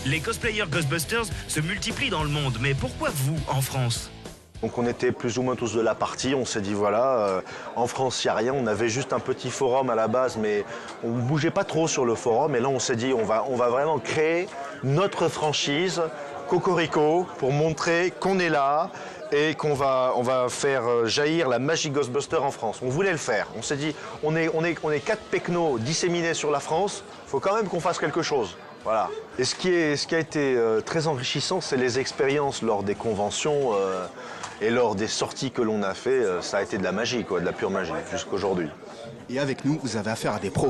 Les cosplayers Ghostbusters se multiplient dans le monde, mais pourquoi vous, en France? Donc on était plus ou moins tous de la partie, on s'est dit voilà, en France il n'y a rien, on avait juste un petit forum à la base, mais on ne bougeait pas trop sur le forum, et là on s'est dit on va vraiment créer notre franchise Cocorico pour montrer qu'on est là et on va faire jaillir la magie Ghostbuster en France. On voulait le faire, on s'est dit on est 4 pecnos disséminés sur la France, il faut quand même qu'on fasse quelque chose. Voilà. Et ce qui a été très enrichissant, c'est les expériences lors des conventions et lors des sorties que l'on a fait. Ça a été de la magie, quoi, de la pure magie, jusqu'aujourd'hui. Et avec nous, vous avez affaire à des pros.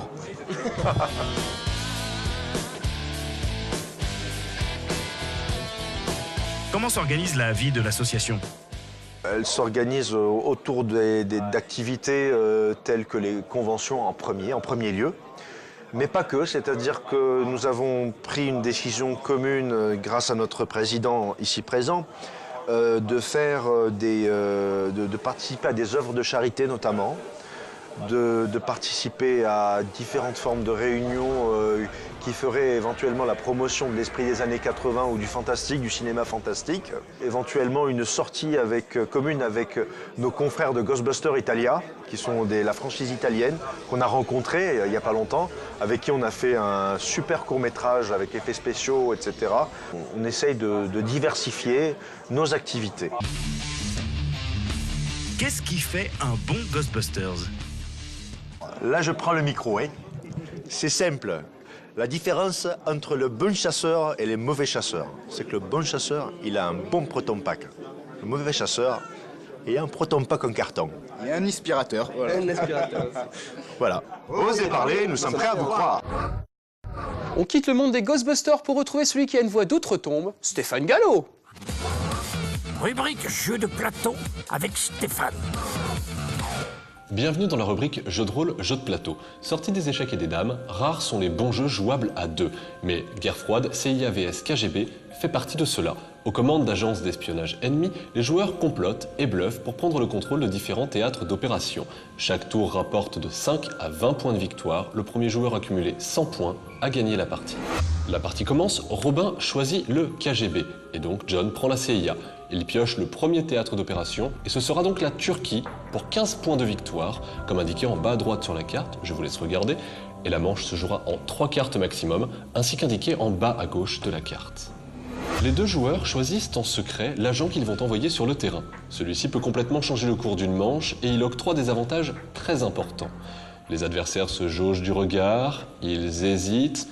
Comment s'organise la vie de l'association ? Elle s'organise autour d'activités telles que les conventions en premier lieu. Mais pas que, c'est-à-dire que nous avons pris une décision commune grâce à notre président ici présent de participer à des œuvres de charité notamment, de participer à différentes formes de réunions qui feraient éventuellement la promotion de l'esprit des années 80 ou du fantastique, du cinéma fantastique. Éventuellement une sortie commune avec nos confrères de Ghostbusters Italia, qui sont la franchise italienne, qu'on a rencontré il n'y a pas longtemps, avec qui on a fait un super court-métrage avec effets spéciaux, etc. On essaye de diversifier nos activités. Qu'est-ce qui fait un bon Ghostbusters ? Là, je prends le micro, hein. C'est simple. La différence entre le bon chasseur et les mauvais chasseurs, c'est que le bon chasseur, il a un bon proton pack. Le mauvais chasseur, il a un proton pack en carton. Et un aspirateur. Voilà. Un aspirateur aussi. Voilà. Osez parler, nous sommes prêts à vous croire. On quitte le monde des Ghostbusters pour retrouver celui qui a une voix d'outre-tombe, Stéphane Gallo. Rubrique jeu de plateau avec Stéphane. Bienvenue dans la rubrique jeu de rôle, jeu de plateau. Sortie des échecs et des dames, rares sont les bons jeux jouables à deux. Mais Guerre froide, CIA vs KGB fait partie de cela. Aux commandes d'agences d'espionnage ennemies, les joueurs complotent et bluffent pour prendre le contrôle de différents théâtres d'opération. Chaque tour rapporte de 5 à 20 points de victoire. Le premier joueur à cumuler 100 points a gagné la partie. La partie commence, Robin choisit le KGB et donc John prend la CIA. Il pioche le premier théâtre d'opération et ce sera donc la Turquie pour 15 points de victoire, comme indiqué en bas à droite sur la carte, je vous laisse regarder, et la manche se jouera en 3 cartes maximum, ainsi qu'indiqué en bas à gauche de la carte. Les deux joueurs choisissent en secret l'agent qu'ils vont envoyer sur le terrain. Celui-ci peut complètement changer le cours d'une manche et il octroie des avantages très importants. Les adversaires se jaugent du regard, ils hésitent,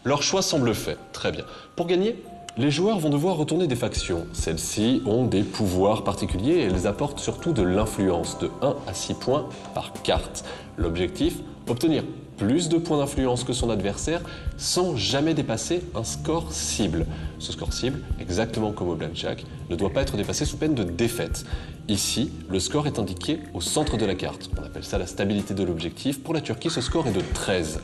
leur choix semble fait, très bien. Pour gagner, les joueurs vont devoir retourner des factions. Celles-ci ont des pouvoirs particuliers et elles apportent surtout de l'influence, de 1 à 6 points par carte. L'objectif, obtenir plus de points d'influence que son adversaire sans jamais dépasser un score cible. Ce score cible, exactement comme au blackjack, ne doit pas être dépassé sous peine de défaite. Ici, le score est indiqué au centre de la carte. On appelle ça la stabilité de l'objectif. Pour la Turquie, ce score est de 13.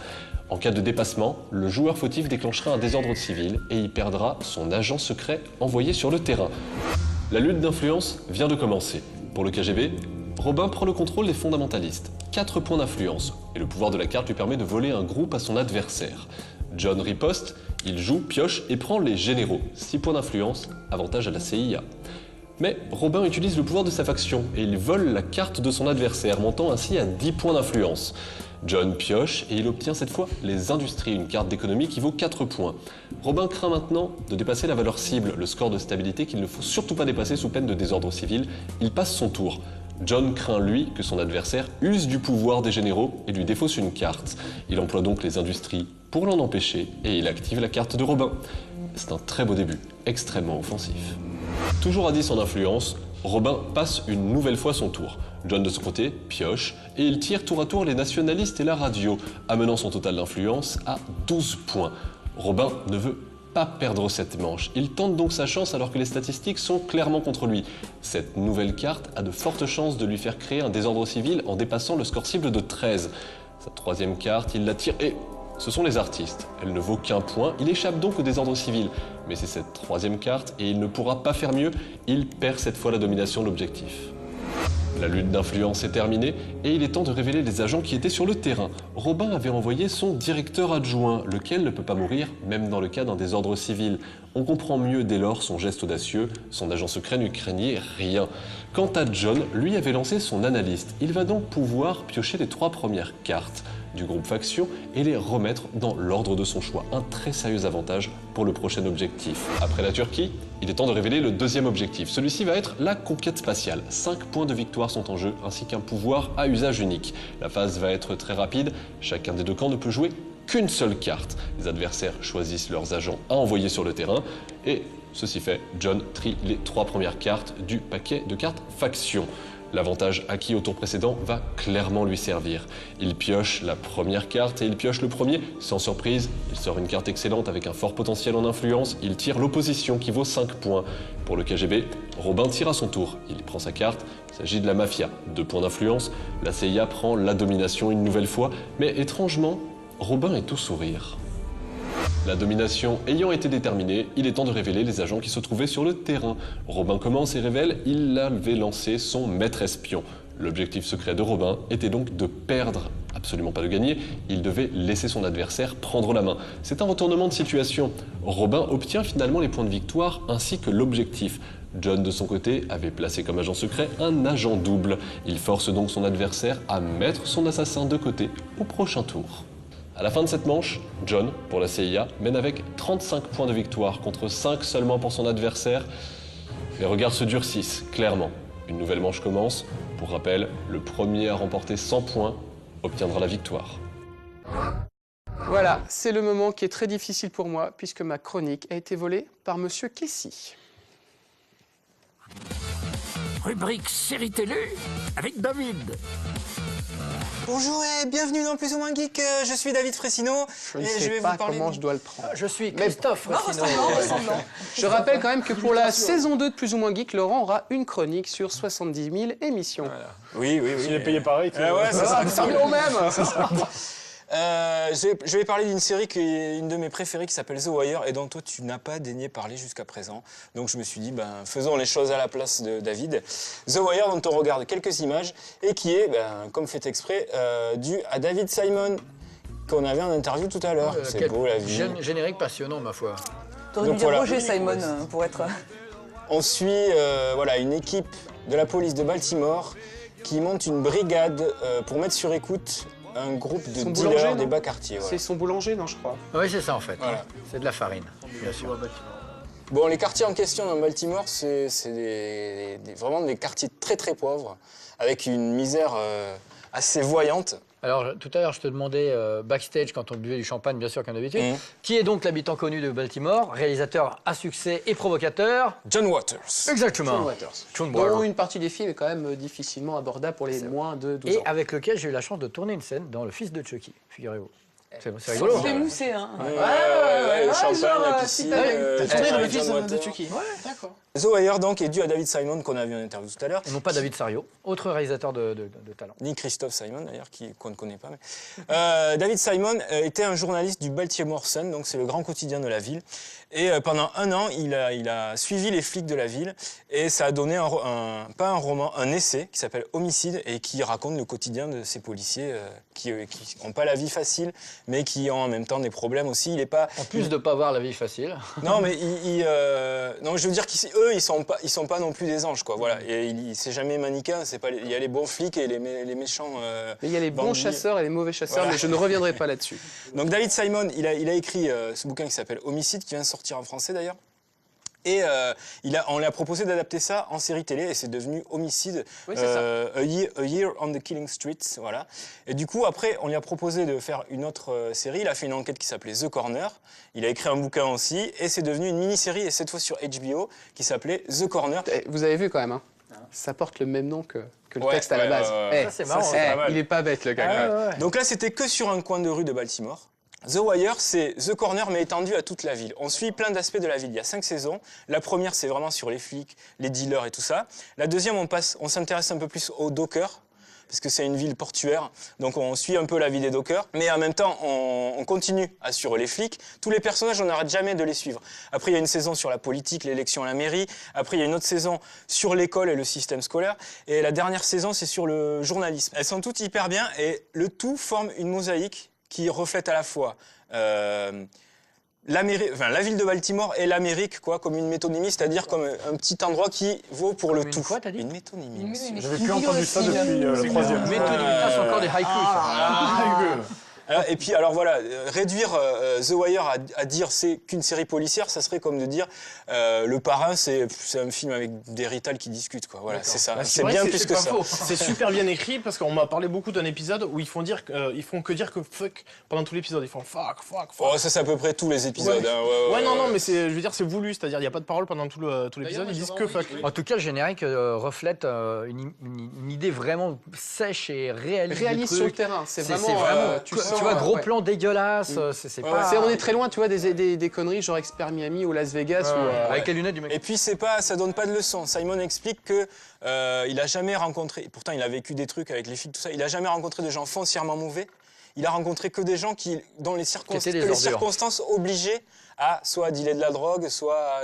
En cas de dépassement, le joueur fautif déclenchera un désordre civil et y perdra son agent secret envoyé sur le terrain. La lutte d'influence vient de commencer. Pour le KGB, Robin prend le contrôle des fondamentalistes, 4 points d'influence, et le pouvoir de la carte lui permet de voler un groupe à son adversaire. John riposte, il joue, pioche et prend les généraux, 6 points d'influence, avantage à la CIA. Mais Robin utilise le pouvoir de sa faction et il vole la carte de son adversaire, montant ainsi à 10 points d'influence. John pioche et il obtient cette fois les industries, une carte d'économie qui vaut 4 points. Robin craint maintenant de dépasser la valeur cible, le score de stabilité qu'il ne faut surtout pas dépasser sous peine de désordre civil. Il passe son tour. John craint lui que son adversaire use du pouvoir des généraux et lui défausse une carte. Il emploie donc les industries pour l'en empêcher et il active la carte de Robin. C'est un très beau début, extrêmement offensif. Toujours à 10 en influence, Robin passe une nouvelle fois son tour. John de son côté pioche et il tire tour à tour les nationalistes et la radio, amenant son total d'influence à 12 points. Robin ne veut pas perdre cette manche. Il tente donc sa chance alors que les statistiques sont clairement contre lui. Cette nouvelle carte a de fortes chances de lui faire créer un désordre civil en dépassant le score cible de 13. Sa troisième carte, il la tire et... ce sont les artistes. Elle ne vaut qu'un point, il échappe donc au désordre civil. Mais c'est cette troisième carte et il ne pourra pas faire mieux, il perd cette fois la domination de l'objectif. La lutte d'influence est terminée et il est temps de révéler les agents qui étaient sur le terrain. Robin avait envoyé son directeur adjoint, lequel ne peut pas mourir, même dans le cas d'un désordre civil. On comprend mieux dès lors son geste audacieux, son agent secret ne craignait rien. Quant à John, lui avait lancé son analyste. Il va donc pouvoir piocher les 3 premières cartes du groupe Faction et les remettre dans l'ordre de son choix. Un très sérieux avantage pour le prochain objectif. Après la Turquie, il est temps de révéler le deuxième objectif. Celui-ci va être la conquête spatiale. 5 points de victoire sont en jeu, ainsi qu'un pouvoir à usage unique. La phase va être très rapide, chacun des 2 camps ne peut jouer qu'une seule carte. Les adversaires choisissent leurs agents à envoyer sur le terrain, et ceci fait, John trie les 3 premières cartes du paquet de cartes Faction. L'avantage acquis au tour précédent va clairement lui servir. Il pioche la première carte et il pioche le premier. Sans surprise, il sort une carte excellente avec un fort potentiel en influence. Il tire l'opposition qui vaut 5 points. Pour le KGB, Robin tire à son tour. Il prend sa carte. Il s'agit de la mafia. 2 points d'influence. La CIA prend la domination une nouvelle fois. Mais étrangement, Robin est tout sourire. La domination ayant été déterminée, il est temps de révéler les agents qui se trouvaient sur le terrain. Robin commence et révèle il avait lancé son maître espion. L'objectif secret de Robin était donc de perdre, absolument pas de gagner. Il devait laisser son adversaire prendre la main. C'est un retournement de situation. Robin obtient finalement les points de victoire ainsi que l'objectif. John, de son côté, avait placé comme agent secret un agent double. Il force donc son adversaire à mettre son assassin de côté au prochain tour. À la fin de cette manche, John, pour la CIA, mène avec 35 points de victoire contre 5 seulement pour son adversaire. Les regards se durcissent, clairement. Une nouvelle manche commence. Pour rappel, le premier à remporter 100 points obtiendra la victoire. Voilà, c'est le moment qui est très difficile pour moi, puisque ma chronique a été volée par Monsieur Kessy. Rubrique série télé avec David. Bonjour et bienvenue dans Plus ou moins Geek, je suis David Fressino Je ne sais pas comment je dois le prendre. Je suis Christophe Fressino. Je rappelle quand même que pour la saison 2 de Plus ou moins Geek, Laurent aura une chronique sur 70 000 émissions. Voilà. Oui. S'il est payé pareil, tu ouais, c'est ça. même. Je vais parler d'une série qui est une de mes préférées qui s'appelle The Wire et dont toi tu n'as pas daigné parler jusqu'à présent. Donc je me suis dit, faisons les choses à la place de David. The Wire dont on regarde quelques images et qui est, comme fait exprès, dû à David Simon qu'on avait en interview tout à l'heure. C'est beau la vie. Générique passionnant ma foi. T'aurais dû dire Roger Simon pour être... On suit une équipe de la police de Baltimore qui monte une brigade pour mettre sur écoute un groupe de dealers des bas quartiers. C'est son boulanger, non, je crois. Oui, c'est ça en fait. Voilà. C'est de la farine, bien sûr. Bon, les quartiers en question dans Baltimore, c'est vraiment des quartiers très très pauvres, avec une misère assez voyante. Alors, tout à l'heure, je te demandais, backstage, quand on buvait du champagne, bien sûr, comme d'habitude, qui est donc l'habitant connu de Baltimore, réalisateur à succès et provocateur? John Waters. Exactement. John Waters. Dont une partie des films est quand même difficilement abordable pour les moins de 12 ans. Et avec lequel j'ai eu la chance de tourner une scène dans Le Fils de Chucky, figurez-vous. C'est rigolo. C'est moussé, hein. Le champagne, la piscine. T'as tourné dans Le Fils John de Waters. Chucky. D'accord. The Wire, donc, est dû à David Simon, qu'on a vu en interview tout à l'heure. Et non pas David Sario, autre réalisateur de talent. Ni Christophe Simon, d'ailleurs, qu'on ne connaît pas. Mais... David Simon était un journaliste du Baltimore Sun, donc c'est le grand quotidien de la ville. Et pendant un an, il a suivi les flics de la ville. Et ça a donné pas un roman, un essai qui s'appelle Homicide et qui raconte le quotidien de ces policiers qui n'ont pas la vie facile, mais qui ont en même temps des problèmes aussi. Il est pas... En plus de ne pas avoir la vie facile. Non, mais non, je veux dire qu'eux, ils sont pas non plus des anges, quoi. Voilà. Et c'est jamais manichéen. Il y a les bons flics et les méchants. Mais il y a les bons bandits. chasseurs et les mauvais chasseurs, Voilà. mais je ne reviendrai pas là-dessus. Donc David Simon, il a écrit ce bouquin qui s'appelle Homicide, qui vient de sortir en français d'ailleurs. Et on lui a proposé d'adapter ça en série télé et c'est devenu Homicide, oui, c'est ça. A Year on the Killing Streets, voilà. Et du coup, après, on lui a proposé de faire une autre série. Il a fait une enquête qui s'appelait The Corner. Il a écrit un bouquin aussi et c'est devenu une mini-série, et cette fois sur HBO, qui s'appelait The Corner. Vous avez vu quand même, hein, ça porte le même nom que le texte à la base. Ça, c'est marrant. Il est pas bête, le gars. Donc là, c'était que sur un coin de rue de Baltimore. The Wire, c'est The Corner, mais étendu à toute la ville. On suit plein d'aspects de la ville. Il y a 5 saisons. La première, c'est vraiment sur les flics, les dealers et tout ça. La deuxième, on s'intéresse un peu plus aux dockers, parce que c'est une ville portuaire, donc on suit un peu la vie des dockers, mais en même temps, on continue à suivre les flics. Tous les personnages, on n'arrête jamais de les suivre. Après, il y a une saison sur la politique, l'élection à la mairie. Après, il y a une autre saison sur l'école et le système scolaire. Et la dernière saison, c'est sur le journalisme. Elles sont toutes hyper bien et le tout forme une mosaïque qui reflète à la fois la ville de Baltimore et l'Amérique, quoi, comme une métonymie, c'est-à-dire comme un petit endroit qui vaut pour le tout. Quoi, t'as dit ? Une métonymie. J'avais plus entendu ça depuis le troisième. Métonymie, c'est encore des haïkus. Et puis, alors voilà, réduire The Wire à dire c'est qu'une série policière, ça serait comme de dire Le Parrain, c'est un film avec des Rital qui discutent, quoi. Voilà, c'est ça. Bah, c'est bien plus que ça. C'est super bien écrit parce qu'on m'a parlé beaucoup d'un épisode où ils font que dire que fuck pendant tout l'épisode. Ils font fuck. Oh, ça, c'est à peu près tous les épisodes. Ouais, hein. Ouais, non, mais je veux dire, c'est voulu, c'est-à-dire il n'y a pas de parole pendant tout l'épisode, ils disent que fuck. En tout cas, le générique reflète une idée vraiment sèche et réaliste. Réaliste sur le terrain, c'est vraiment. Tu vois, gros plan dégueulasse. C'est pas. On est très loin, tu vois, des conneries genre Expert Miami ou Las Vegas. Avec les lunettes du mec. Et puis, ça donne pas de leçon. Simon explique que il a jamais rencontré. Pourtant, il a vécu des trucs avec les filles, tout ça. Il a jamais rencontré de gens foncièrement mauvais. Il a rencontré que des gens dont les circonstances obligeaient à soit dealer de la drogue, soit...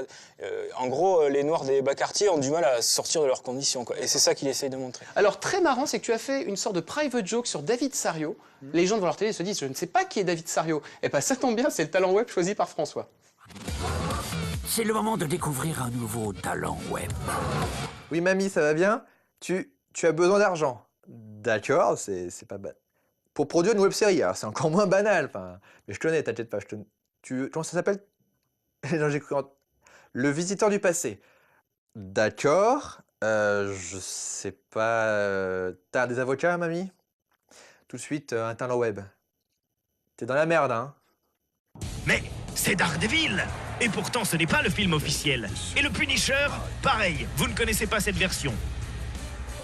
en gros, les Noirs des bas quartiers ont du mal à sortir de leurs conditions, quoi. Et c'est ça qu'il essaye de montrer. Alors, très marrant, c'est que tu as fait une sorte de private joke sur David Sario. Les gens devant leur télé se disent, je ne sais pas qui est David Sario. Et bien, ça tombe bien, c'est le talent web choisi par François. C'est le moment de découvrir un nouveau talent web. Oui, mamie, ça va bien? Tu as besoin d'argent. D'accord, c'est pas banal. Pour produire une web-série, alors c'est encore moins banal. Mais je te connais, t'inquiète pas. Comment ça s'appelle? Non, j'ai cru. Le visiteur du passé. D'accord. Je sais pas. T'as des avocats, mamie? Tout de suite, un talent web. T'es dans la merde, hein? Mais c'est Daredevil! Et pourtant, ce n'est pas le film officiel. Et le Punisher, pareil, vous ne connaissez pas cette version.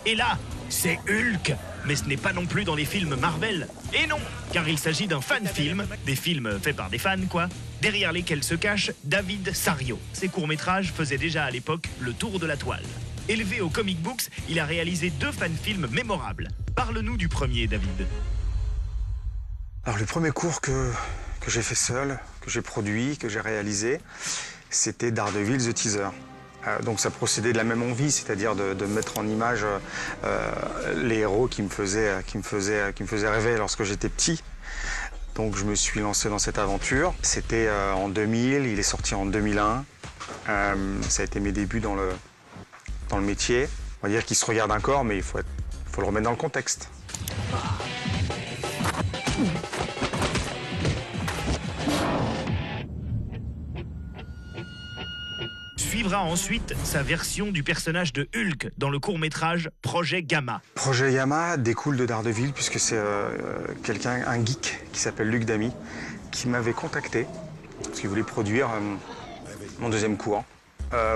Et là, c'est Hulk, mais ce n'est pas non plus dans les films Marvel. Et non, car il s'agit d'un fan-film, des films faits par des fans, quoi, derrière lesquels se cache David Sario. Ses courts-métrages faisaient déjà à l'époque le tour de la toile. Élevé aux comic books, il a réalisé 2 fan-films mémorables. Parle-nous du premier, David. Alors, le premier court que j'ai fait seul, que j'ai produit, que j'ai réalisé, c'était Daredevil The Teaser. Donc ça procédait de la même envie, c'est-à-dire de mettre en image les héros qui me faisaient rêver lorsque j'étais petit. Donc je me suis lancé dans cette aventure. C'était en 2000, il est sorti en 2001. Ça a été mes débuts dans le métier. On va dire qu'il se regarde encore, mais il faut le remettre dans le contexte. Suivra ensuite sa version du personnage de Hulk dans le court-métrage Projet Gamma. Projet Gamma découle de Daredevil puisque c'est un geek qui s'appelle Luc Damy qui m'avait contacté parce qu'il voulait produire mon deuxième court.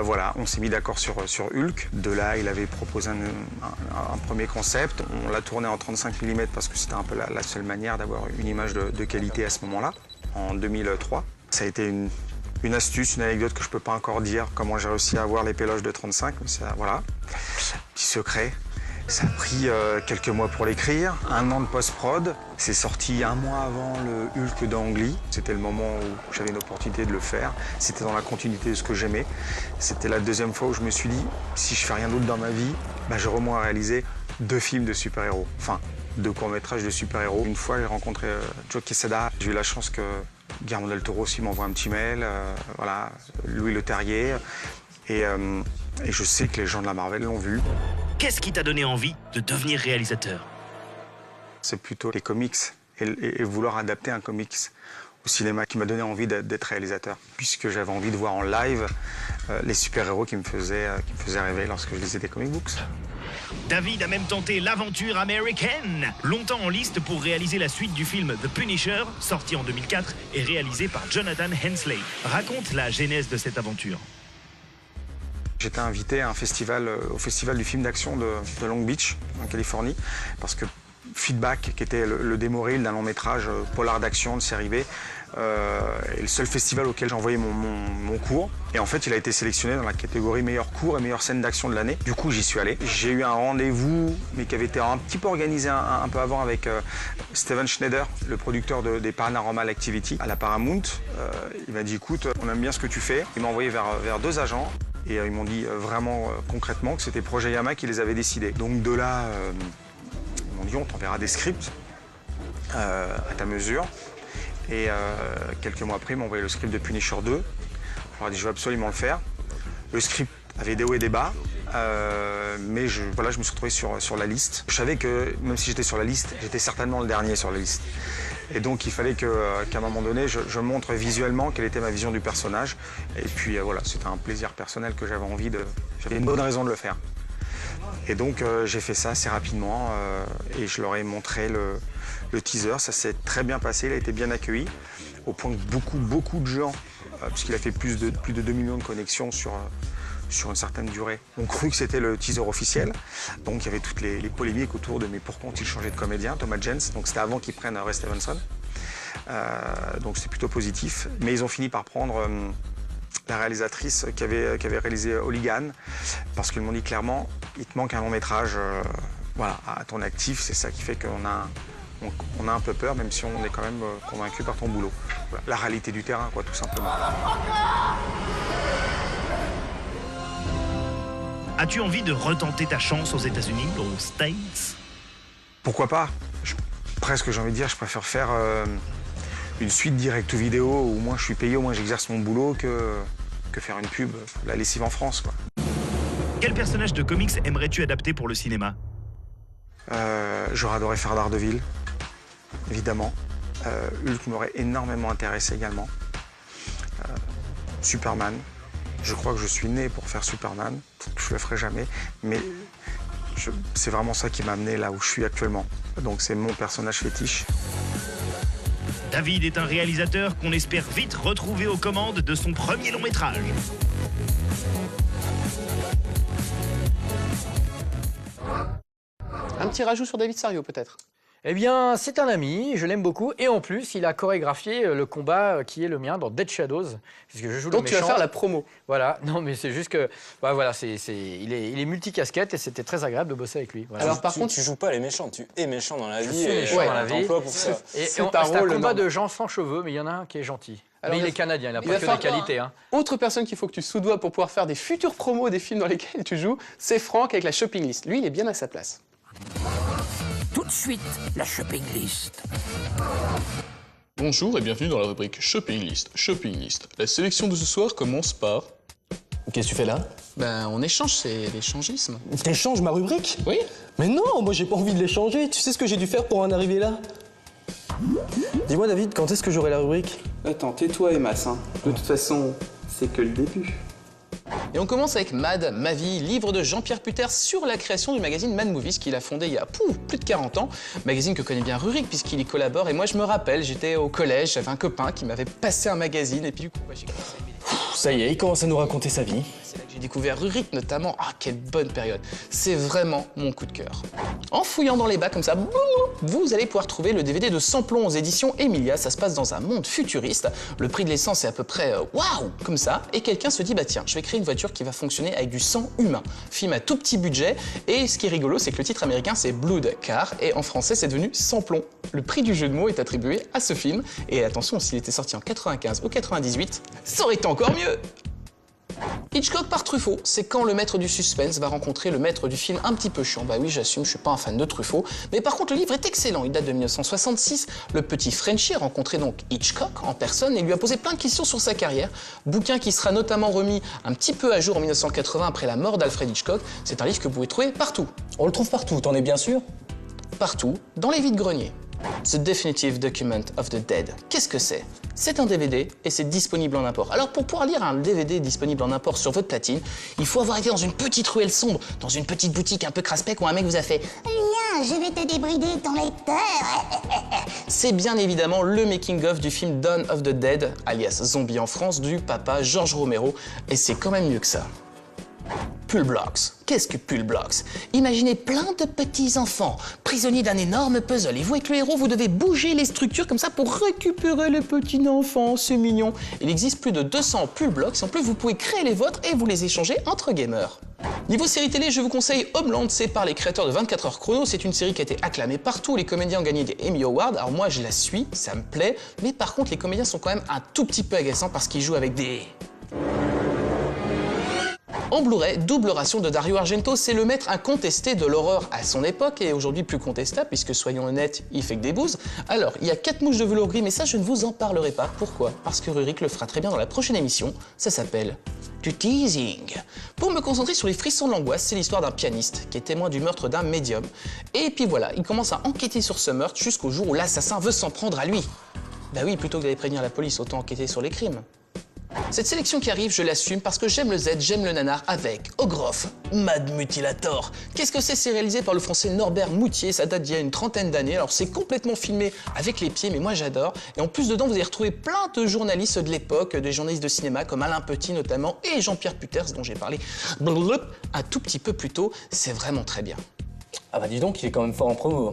Voilà, on s'est mis d'accord sur Hulk. De là, il avait proposé un premier concept. On l'a tourné en 35 mm parce que c'était un peu la seule manière d'avoir une image de qualité à ce moment-là, en 2003. Ça a été une astuce, une anecdote que je peux pas encore dire, comment j'ai réussi à avoir les péloges de 35, mais ça, voilà. Petit secret. Ça a pris quelques mois pour l'écrire, 1 an de post-prod. C'est sorti 1 mois avant le Hulk d'Ang Lee. C'était le moment où j'avais une opportunité de le faire. C'était dans la continuité de ce que j'aimais. C'était la deuxième fois où je me suis dit, si je fais rien d'autre dans ma vie, j'aurai au moins réalisé 2 films de super-héros. Enfin, 2 courts-métrages de super-héros. Une fois, j'ai rencontré Joe Quesada. J'ai eu la chance que Guillermo del Toro aussi m'envoie un petit mail. Voilà, Louis Leterrier. Et je sais que les gens de la Marvel l'ont vu. Qu'est-ce qui t'a donné envie de devenir réalisateur? C'est plutôt les comics et vouloir adapter un comics au cinéma qui m'a donné envie d'être réalisateur, puisque j'avais envie de voir en live les super-héros qui me faisaient rêver lorsque je lisais des comic books. David a même tenté l'aventure américaine, longtemps en liste pour réaliser la suite du film The Punisher, sorti en 2004 et réalisé par Jonathan Hensley. Raconte la genèse de cette aventure. J'étais invité à un festival, au festival du film d'action de Long Beach, en Californie, parce que Feedback, qui était le démo reel d'un long métrage polar d'action de série B, et le seul festival auquel j'ai envoyé mon cours. Et en fait, il a été sélectionné dans la catégorie meilleur cours et meilleure scène d'action de l'année. Du coup, j'y suis allé. J'ai eu un rendez-vous, mais qui avait été un petit peu organisé un peu avant avec Steven Schneider, le producteur des Paranormal Activity à la Paramount. Il m'a dit, écoute, on aime bien ce que tu fais. Il m'a envoyé vers 2 agents. Et ils m'ont dit vraiment concrètement que c'était Projeyama qui les avait décidés. Donc de là, ils m'ont dit, on t'enverra des scripts à ta mesure. Et quelques mois après, ils m'ont envoyé le script de Punisher 2. Je leur ai dit, je veux absolument le faire. Le script avait des hauts et des bas, mais je me suis retrouvé sur la liste. Je savais que même si j'étais sur la liste, j'étais certainement le dernier sur la liste. Et donc il fallait qu'à un moment donné, je montre visuellement quelle était ma vision du personnage. Et puis voilà, c'était un plaisir personnel que j'avais envie de... J'avais une bonne raison de le faire. Et donc j'ai fait ça assez rapidement et je leur ai montré le teaser. Ça s'est très bien passé, il a été bien accueilli, au point que beaucoup de gens, puisqu'il a fait plus de 2 millions de connexions sur une certaine durée, ont cru que c'était le teaser officiel. Donc il y avait toutes les polémiques autour de mais pourquoi ont-ils changé de comédien, Thomas Jens, donc c'était avant qu'ils prennent Ray Stevenson. Donc c'était plutôt positif. Mais ils ont fini par prendre la réalisatrice qui avait réalisé Hooligan, parce qu'ils m'ont dit clairement, il te manque un long métrage voilà, à ton actif, c'est ça qui fait qu'on a un peu peur, même si on est quand même convaincu par ton boulot. Voilà, la réalité du terrain, quoi, tout simplement. As-tu envie de retenter ta chance aux États-Unis, aux States? Pourquoi pas? Presque, j'ai envie de dire, je préfère faire une suite direct ou vidéo où moi je suis payé, au moins j'exerce mon boulot, que faire une pub, la lessive en France, quoi. Quel personnage de comics aimerais-tu adapter pour le cinéma? J'aurais adoré faire Daredevil, évidemment. Hulk m'aurait énormément intéressé également. Superman. Je crois que je suis né pour faire Superman. Je le ferai jamais, mais c'est vraiment ça qui m'a amené là où je suis actuellement. Donc c'est mon personnage fétiche. David est un réalisateur qu'on espère vite retrouver aux commandes de son premier long métrage. Un petit rajout sur David Sario peut-être? Eh bien, c'est un ami, je l'aime beaucoup, et en plus, il a chorégraphié le combat qui est le mien dans Dead Shadows, puisque je joue le méchant. Donc tu vas faire la promo. Voilà, non mais c'est juste que, bah, voilà, il est multicasquette et c'était très agréable de bosser avec lui. Voilà. Alors par contre, tu joues pas les méchants, tu es méchant dans la vie. Je suis méchant dans la vie. Pour ça. C'est un combat de gens sans cheveux, mais il y en a un qui est gentil. Alors, mais il est canadien, il n'a pas que des qualités. Hein. Autre personne qu'il faut que tu soudoies pour pouvoir faire des futurs promos des films dans lesquels tu joues, c'est Franck avec la shopping list. Lui, il est bien à sa place. Tout de suite, la shopping list. Bonjour et bienvenue dans la rubrique Shopping List. Shopping List. La sélection de ce soir commence par... Qu'est-ce que tu fais là? Ben, on échange, c'est l'échangisme. T'échanges ma rubrique? Oui. Mais non, moi j'ai pas envie de l'échanger. Tu sais ce que j'ai dû faire pour en arriver là? Dis-moi David, quand est-ce que j'aurai la rubrique? Attends, tais-toi Emmas, hein. De toute façon, c'est que le début. Et on commence avec Mad, ma vie, livre de Jean-Pierre Puter sur la création du magazine Mad Movies qu'il a fondé il y a plus de 40 ans. Magazine que connaît bien Rurik puisqu'il y collabore. Et moi je me rappelle, j'étais au collège, j'avais un copain qui m'avait passé un magazine et puis du coup j'ai commencé à aimer les... Ça y est, il commence à nous raconter sa vie. C'est là que j'ai découvert Rurik notamment. Ah, quelle bonne période. C'est vraiment mon coup de cœur. En fouillant dans les bacs comme ça, vous allez pouvoir trouver le DVD de Samplon aux éditions Emilia. Ça se passe dans un monde futuriste. Le prix de l'essence est à peu près waouh, comme ça. Et quelqu'un se dit, bah tiens, je vais créer une voiture qui va fonctionner avec du sang humain. Film à tout petit budget. Et ce qui est rigolo, c'est que le titre américain, c'est Blood Car. Et en français, c'est devenu Samplon. Le prix du jeu de mots est attribué à ce film. Et attention, s'il était sorti en 95 ou 98, ça aurait été encore mieux. Hitchcock par Truffaut, c'est quand le maître du suspense va rencontrer le maître du film un petit peu chiant. Bah oui, j'assume, je suis pas un fan de Truffaut, mais par contre le livre est excellent, il date de 1966. Le petit Frenchie a rencontré donc Hitchcock en personne et lui a posé plein de questions sur sa carrière. Bouquin qui sera notamment remis un petit peu à jour en 1980 après la mort d'Alfred Hitchcock. C'est un livre que vous pouvez trouver partout. On le trouve partout, t'en es bien sûr? Partout, dans les vides-greniers. The Definitive Document of the Dead. Qu'est-ce que c'est? C'est un DVD et c'est disponible en import. Alors pour pouvoir lire un DVD disponible en import sur votre platine, il faut avoir été dans une petite ruelle sombre, dans une petite boutique un peu craspec où un mec vous a fait « Viens, je vais te débrider ton lecteur !» C'est bien évidemment le making-of du film Dawn of the Dead, alias Zombie en France, du papa George Romero, et c'est quand même mieux que ça. Pullblocks. Qu'est-ce que Pullblocks? Imaginez plein de petits enfants prisonniers d'un énorme puzzle et vous avec le héros vous devez bouger les structures comme ça pour récupérer les petits enfants, c'est mignon. Il existe plus de 200 Pullblocks et en plus vous pouvez créer les vôtres et vous les échanger entre gamers. Niveau série télé, je vous conseille Homeland, c'est par les créateurs de 24 heures chrono, c'est une série qui a été acclamée partout, les comédiens ont gagné des Emmy Awards, alors moi je la suis, ça me plaît, mais par contre les comédiens sont quand même un tout petit peu agaçants parce qu'ils jouent avec des... En Blu-ray, double ration de Dario Argento, c'est le maître incontesté de l'horreur à son époque et aujourd'hui plus contestable puisque soyons honnêtes, il fait que des bouses. Alors, il y a 4 mouches de velours gris mais ça je ne vous en parlerai pas. Pourquoi? Parce que Rurik le fera très bien dans la prochaine émission, ça s'appelle du teasing. Pour me concentrer sur les frissons de l'angoisse, c'est l'histoire d'un pianiste qui est témoin du meurtre d'un médium. Et puis voilà, il commence à enquêter sur ce meurtre jusqu'au jour où l'assassin veut s'en prendre à lui. Bah oui, plutôt que d'aller prévenir la police, autant enquêter sur les crimes. Cette sélection qui arrive, je l'assume parce que j'aime le Z, j'aime le nanar avec Ogroff, Mad Mutilator. Qu'est-ce que c'est? C'est réalisé par le français Norbert Moutier, ça date d'il y a une trentaine d'années. Alors c'est complètement filmé avec les pieds, mais moi j'adore. Et en plus dedans, vous allez retrouver plein de journalistes de l'époque, des journalistes de cinéma comme Alain Petit notamment, et Jean-Pierre Puters dont j'ai parlé un tout petit peu plus tôt. C'est vraiment très bien. Ah bah dis donc, il est quand même fort en promo.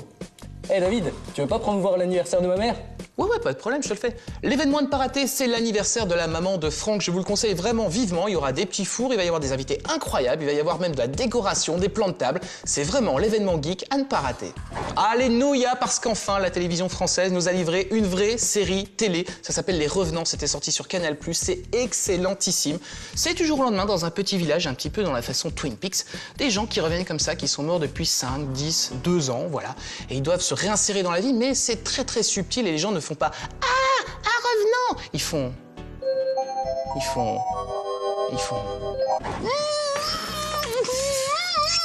Eh David, tu veux pas promouvoir l'anniversaire de ma mère? Ouais, pas de problème, je te le fais. L'événement à ne pas rater, c'est l'anniversaire de la maman de Franck. Je vous le conseille vraiment vivement. Il y aura des petits fours, il va y avoir des invités incroyables, il va y avoir même de la décoration, des plans de table. C'est vraiment l'événement geek à ne pas rater. Alléluia, parce qu'enfin, la télévision française nous a livré une vraie série télé. Ça s'appelle Les Revenants, c'était sorti sur Canal+. C'est excellentissime. C'est du jour au lendemain dans un petit village, un petit peu dans la façon Twin Peaks. Des gens qui reviennent comme ça, qui sont morts depuis 5, 10, 2 ans, voilà. Et ils doivent se réinsérer dans la vie, mais c'est très subtil et les gens ne font pas « Ah, un revenant !» Ils font...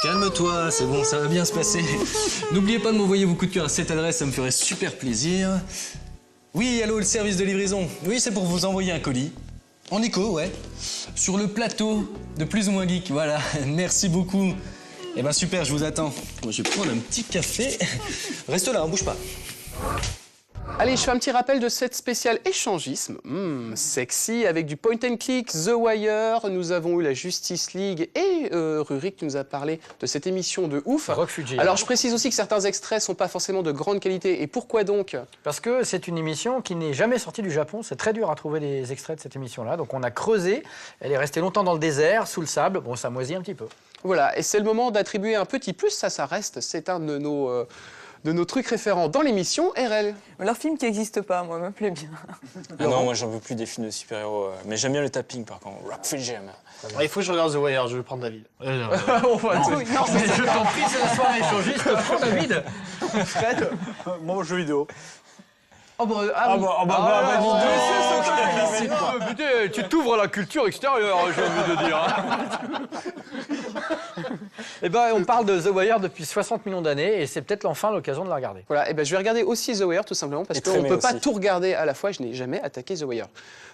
Calme-toi, c'est bon, ça va bien se passer. N'oubliez pas de m'envoyer vos coups de cœur à cette adresse, ça me ferait super plaisir. Oui, allô, le service de livraison. Oui, c'est pour vous envoyer un colis. En écho, ouais. Sur le plateau de Plus ou Moins Geek, voilà. Merci beaucoup. Eh ben super, je vous attends. Moi, je vais prendre un petit café. Reste là, hein, bouge pas. Allez, je fais un petit rappel de cette spéciale échangisme. Sexy, avec du point and click, The Wire. Nous avons eu la Justice League et Rurik qui nous a parlé de cette émission de ouf. Rock Fujiyama. Alors, je précise aussi que certains extraits sont pas forcément de grande qualité. Et pourquoi donc? Parce que c'est une émission qui n'est jamais sortie du Japon. C'est très dur à trouver des extraits de cette émission-là. Donc on a creusé. Elle est restée longtemps dans le désert, sous le sable. Bon, ça moisit un petit peu. Voilà, et c'est le moment d'attribuer un petit plus. Ça reste. C'est un de nos trucs référents dans l'émission, RL. Leur film qui n'existe pas, moi, me plaît bien. Ah non, moi j'en veux plus des films de super-héros. Mais j'aime bien le tapping par contre. Rock Fujiyama. Il faut que je regarde The Wire, je vais prendre David. Je t'en prie, c'est la soirée échangiste. Prends David. Fred, mon jeu vidéo. Tu t'ouvres à la culture extérieure, j'ai envie de dire. Eh ben, on parle de The Wire depuis 60 millions d'années et c'est peut-être enfin l'occasion de la regarder. Voilà, et ben je vais regarder aussi The Wire tout simplement parce qu'on ne peut pas tout regarder à la fois. Je n'ai jamais attaqué The Wire.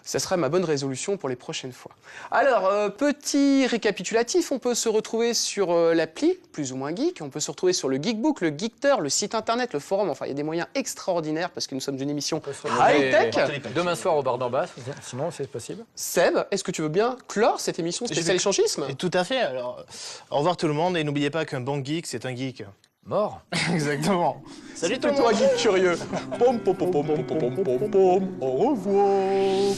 Ça sera ma bonne résolution pour les prochaines fois. Alors, petit récapitulatif, on peut se retrouver sur l'appli, Plus ou Moins Geek, on peut se retrouver sur le Geekbook, le Geekter, le site internet, le forum, enfin il y a des moyens extraordinaires parce que nous sommes une émission high-tech. Demain soir au bar d'en bas, sinon c'est possible. Seb, est-ce que tu veux bien clore cette émission spéciale échangisme? Tout à fait, alors au revoir tout le monde et n'oubliez pas qu'un bon geek, c'est un geek. Mort. Exactement. Salut tout le monde. Toi geek curieux. Pom pom pom pom pom pom pom pom. Au revoir.